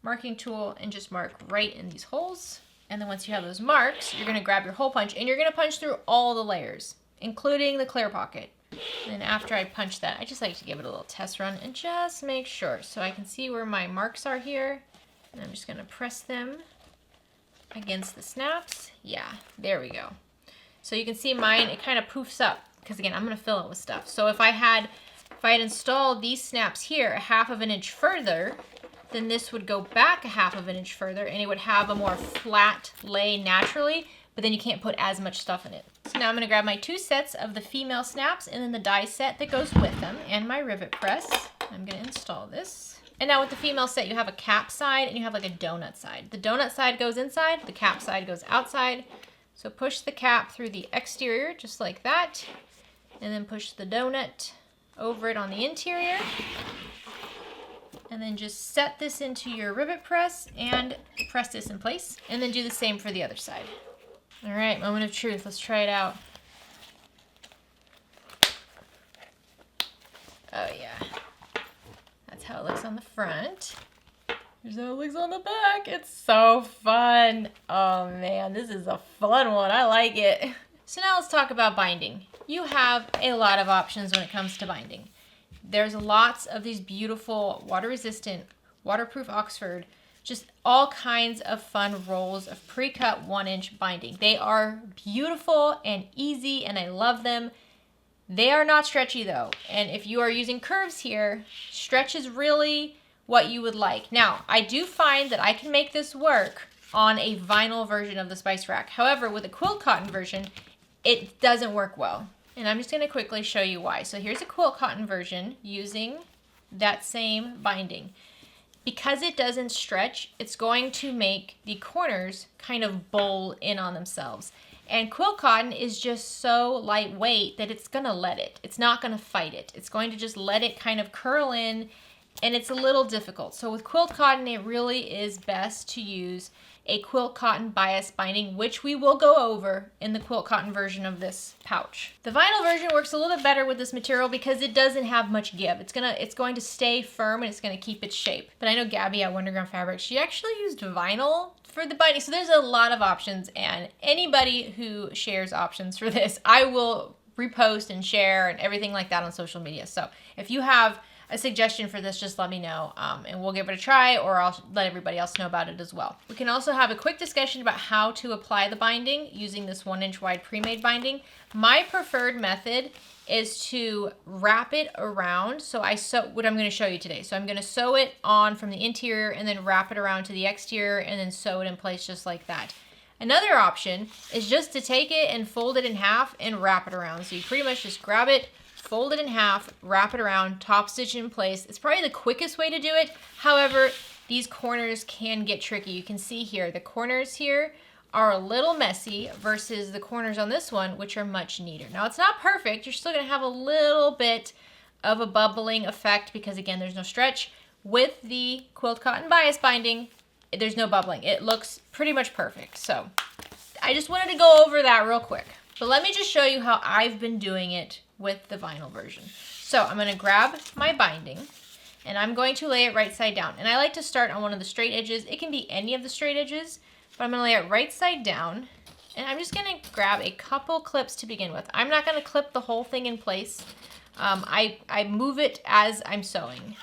marking tool and just mark right in these holes. And then once you have those marks, you're gonna grab your hole punch and you're gonna punch through all the layers, including the clear pocket. And after I punch that, I just like to give it a little test run and just make sure. So I can see where my marks are here. And I'm just gonna press them against the snaps. Yeah, there we go. So you can see mine, it kind of poofs up because again, I'm gonna fill it with stuff. So if I had installed these snaps here 1/2 inch further, then this would go back 1/2 inch further and it would have a more flat lay naturally, but then you can't put as much stuff in it. So now I'm gonna grab my 2 sets of the female snaps and then the die set that goes with them and my rivet press. I'm gonna install this. And now with the female set, you have a cap side and you have like a donut side. The donut side goes inside, the cap side goes outside. So push the cap through the exterior just like that, and then push the donut over it on the interior. And then just set this into your rivet press and press this in place. And then do the same for the other side. All right, moment of truth. Let's try it out. Oh yeah. That's how it looks on the front. Here's how it looks on the back. It's so fun. Oh man, this is a fun one. I like it. So now let's talk about binding. You have a lot of options when it comes to binding. There's lots of these beautiful water-resistant, waterproof Oxford, just all kinds of fun rolls of pre-cut 1-inch binding. They are beautiful and easy and I love them. They are not stretchy though. And if you are using curves here, stretch is really what you would like. Now, I do find that I can make this work on a vinyl version of the Spice Rack. However, with a quilt cotton version, it doesn't work well. And I'm just gonna quickly show you why. So here's a quilt cotton version using that same binding. Because it doesn't stretch, it's going to make the corners kind of bowl in on themselves. And quilt cotton is just so lightweight that it's gonna let it. It's not gonna fight it. It's going to just let it kind of curl in, and it's a little difficult. So with quilt cotton, it really is best to use a quilt cotton bias binding, which we will go over in the quilt cotton version of this pouch. The vinyl version works a little bit better with this material because it doesn't have much give. It's going to stay firm and it's gonna keep its shape. But I know Gabby at Wonderground Fabrics, she actually used vinyl for the binding. So there's a lot of options, and anybody who shares options for this, I will repost and share and everything like that on social media. So if you have a suggestion for this, just let me know, and we'll give it a try, or I'll let everybody else know about it as well. We can also have a quick discussion about how to apply the binding using this 1-inch wide Premade binding. My preferred method is to wrap it around. So I sew what I'm going to show you today. So I'm going to sew it on from the interior and then wrap it around to the exterior and then sew it in place just like that. Another option is just to take it and fold it in half and wrap it around. So you pretty much just grab it, fold it in half, wrap it around, top stitch it in place. It's probably the quickest way to do it. However, these corners can get tricky. You can see here, the corners here are a little messy versus the corners on this one, which are much neater. Now, it's not perfect. You're still going to have a little bit of a bubbling effect because, again, there's no stretch. With the Quilt Cotton Bias binding, there's no bubbling. It looks pretty much perfect. So I just wanted to go over that real quick. But let me just show you how I've been doing it with the vinyl version. So I'm going to grab my binding and I'm going to lay it right side down. And I like to start on one of the straight edges. It can be any of the straight edges, but I'm going to lay it right side down. And I'm just going to grab a couple clips to begin with. I'm not going to clip the whole thing in place. I move it as I'm sewing.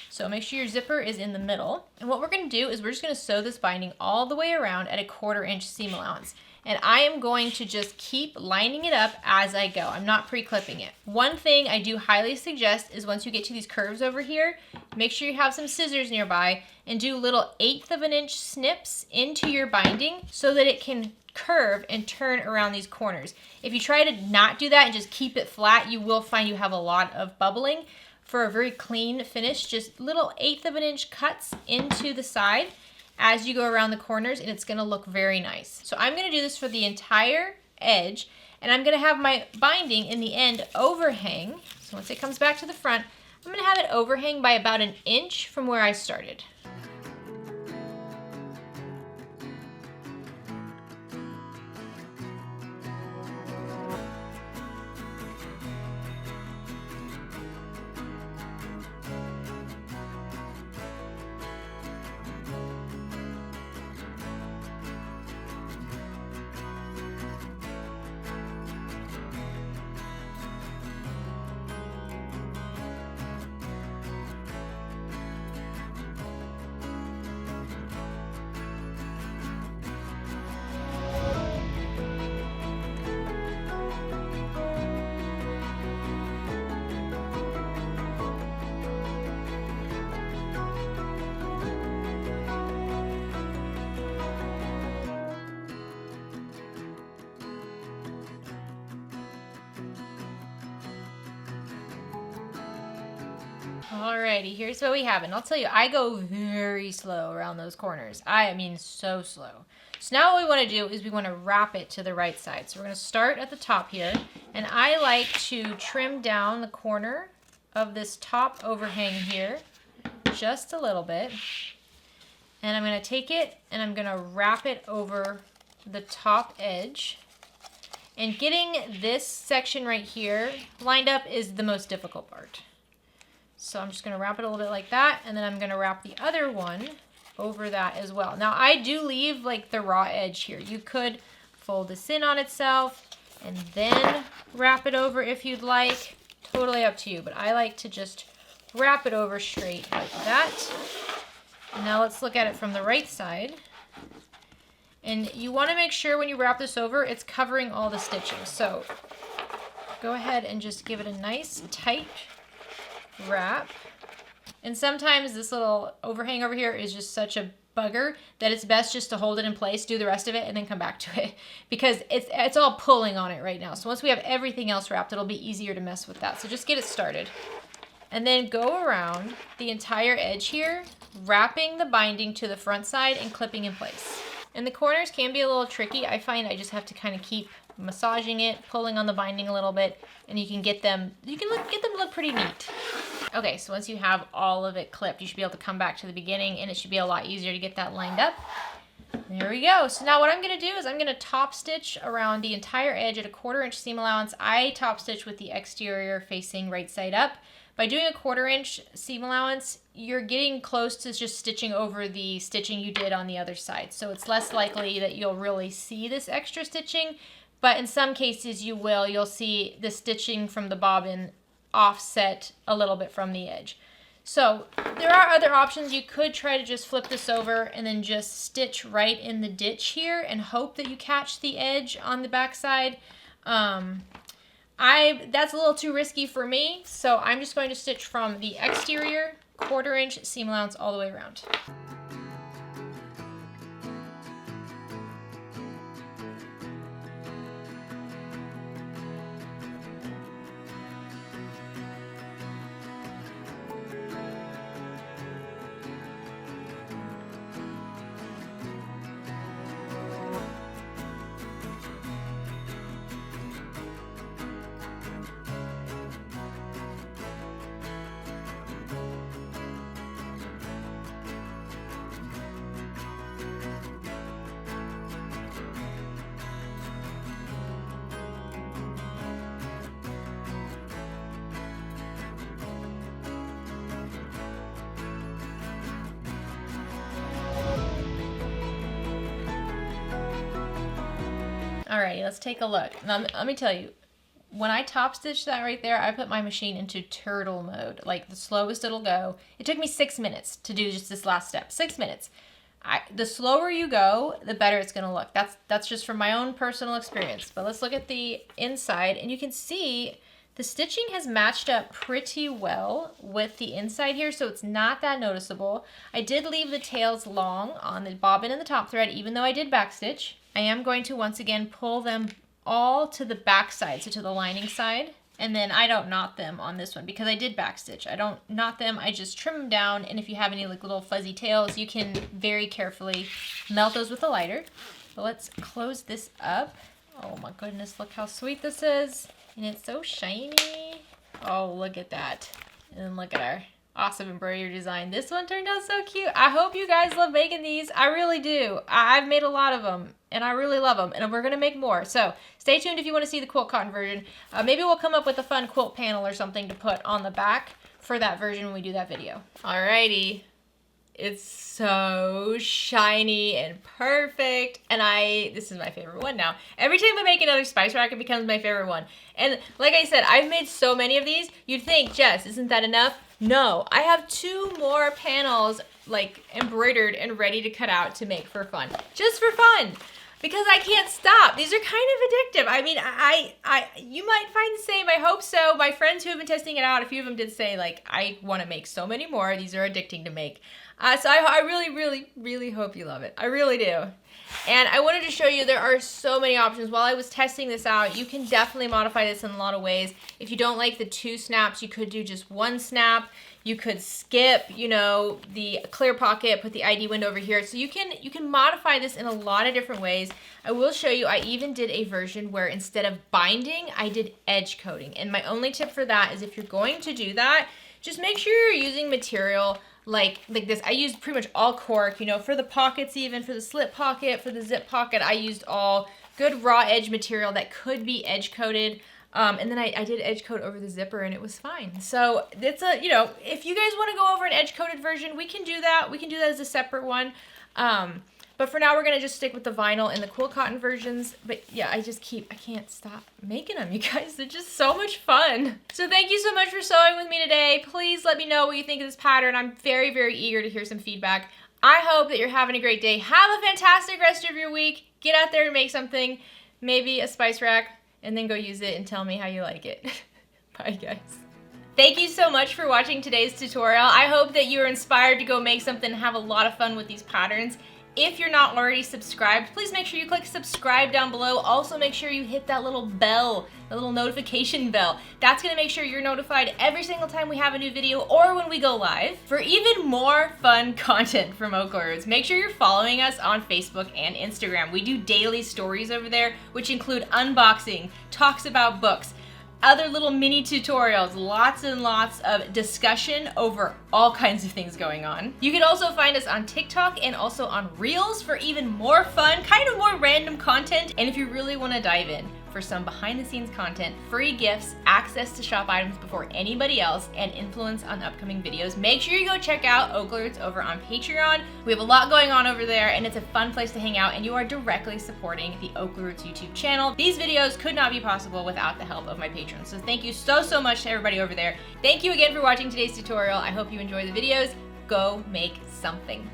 So make sure your zipper is in the middle. And what we're going to do is we're just going to sew this binding all the way around at a 1/4 inch seam allowance. And I am going to just keep lining it up as I go. I'm not pre-clipping it. One thing I do highly suggest is once you get to these curves over here, make sure you have some scissors nearby and do little 1/8 of an inch snips into your binding so that it can curve and turn around these corners. If you try to not do that and just keep it flat, you will find you have a lot of bubbling. For a very clean finish, just little 1/8 of an inch cuts into the side as you go around the corners, and it's going to look very nice. So I'm going to do this for the entire edge, and I'm going to have my binding in the end overhang. So once it comes back to the front, I'm going to have it overhang by about 1 inch from where I started. Alrighty, here's what we have. And I'll tell you, I go very slow around those corners. I mean, so slow. So now what we want to do is we want to wrap it to the right side. So we're going to start at the top here. And I like to trim down the corner of this top overhang here just a little bit. And I'm going to take it and I'm going to wrap it over the top edge. And getting this section right here lined up is the most difficult part. So I'm just going to wrap it a little bit like that, and then I'm going to wrap the other one over that as well. Now I do leave like the raw edge here. You could fold this in on itself and then wrap it over if you'd like. Totally up to you, but I like to just wrap it over straight like that. And now let's look at it from the right side. And you want to make sure when you wrap this over, it's covering all the stitching. So go ahead and just give it a nice tight wrap. And sometimes this little overhang over here is just such a bugger that it's best just to hold it in place, do the rest of it, and then come back to it because it's all pulling on it right now. So once we have everything else wrapped, it'll be easier to mess with that. So just get it started. And then go around the entire edge here, wrapping the binding to the front side and clipping in place. And the corners can be a little tricky. I find I just have to kind of keep massaging it, pulling on the binding a little bit, and you can get them to look pretty neat. Okay, so once you have all of it clipped, you should be able to come back to the beginning and it should be a lot easier to get that lined up. There we go. So now what I'm going to do is I'm going to top stitch around the entire edge at a 1/4 inch seam allowance. I top stitch with the exterior facing right side up. By doing a 1/4 inch seam allowance, you're getting close to just stitching over the stitching you did on the other side. So it's less likely that you'll really see this extra stitching, but in some cases you will. You'll see the stitching from the bobbin offset a little bit from the edge. So there are other options. You could try to just flip this over and then just stitch right in the ditch here and hope that you catch the edge on the back side. That's a little too risky for me, so I'm just going to stitch from the exterior 1/4 inch seam allowance all the way around. Alrighty, let's take a look. Now, let me tell you, when I top stitched that right there, I put my machine into turtle mode, like the slowest it'll go. It took me 6 minutes to do just this last step, 6 minutes. The slower you go, the better it's gonna look. That's just from my own personal experience. But let's look at the inside, and you can see the stitching has matched up pretty well with the inside here, so it's not that noticeable. I did leave the tails long on the bobbin and the top thread, even though I did backstitch. I am going to once again pull them all to the back side, so to the lining side, and then I don't knot them on this one because I did backstitch. I don't knot them, I just trim them down, and if you have any like little fuzzy tails, you can very carefully melt those with a lighter. But let's close this up. Oh my goodness, look how sweet this is. And it's so shiny. Oh, look at that. And then look at our awesome embroidery design. This one turned out so cute. I hope you guys love making these. I really do. I've made a lot of them, and I really love them, and we're going to make more. So stay tuned if you want to see the quilt cotton version. Maybe we'll come up with a fun quilt panel or something to put on the back for that version when we do that video. Alrighty. It's so shiny and perfect, and this is my favorite one now. Every time I make another spice rack, it becomes my favorite one. And like I said, I've made so many of these. You'd think, Jess, isn't that enough? No, I have 2 more panels like embroidered and ready to cut out to make for fun. Just for fun, because I can't stop. These are kind of addictive. I mean, you might find the same. I hope so. My friends who have been testing it out, a few of them did say, like, I want to make so many more. These are addicting to make. So I really, really, really hope you love it. I really do. And I wanted to show you there are so many options. While I was testing this out, you can definitely modify this in a lot of ways. If you don't like the 2 snaps, you could do just 1 snap. You could skip, you know, the clear pocket, put the ID window over here. So you can modify this in a lot of different ways. I will show you, I even did a version where instead of binding, I did edge coating. And my only tip for that is if you're going to do that, just make sure you're using material like this. I used pretty much all cork, you know, for the pockets, even for the slip pocket, for the zip pocket, I used all good raw edge material that could be edge coated. And then I did edge coat over the zipper, and it was fine. So it's a, you know, if you guys want to go over an edge coated version, we can do that. We can do that as a separate one. But for now, we're going to just stick with the vinyl and the quilt cotton versions. But yeah, I can't stop making them, you guys. They're just so much fun. So thank you so much for sewing with me today. Please let me know what you think of this pattern. I'm very, very eager to hear some feedback. I hope that you're having a great day. Have a fantastic rest of your week. Get out there and make something, maybe a spice rack, and then go use it and tell me how you like it. Bye, guys. Thank you so much for watching today's tutorial. I hope that you are inspired to go make something and have a lot of fun with these patterns. If you're not already subscribed, please make sure you click subscribe down below. Also make sure you hit that little bell, the little notification bell. That's gonna make sure you're notified every single time we have a new video or when we go live. For even more fun content from OklaRoots, make sure you're following us on Facebook and Instagram. We do daily stories over there, which include unboxing, talks about books, other little mini tutorials, lots and lots of discussion over all kinds of things going on. You can also find us on TikTok and also on Reels for even more fun, kind of more random content. And if you really want to dive in, for some behind the scenes content, free gifts, access to shop items before anybody else, and influence on upcoming videos, make sure you go check out OklaRoots over on Patreon. We have a lot going on over there, and it's a fun place to hang out, and you are directly supporting the OklaRoots YouTube channel. These videos could not be possible without the help of my patrons. So thank you so much to everybody over there. Thank you again for watching today's tutorial. I hope you enjoy the videos. Go make something.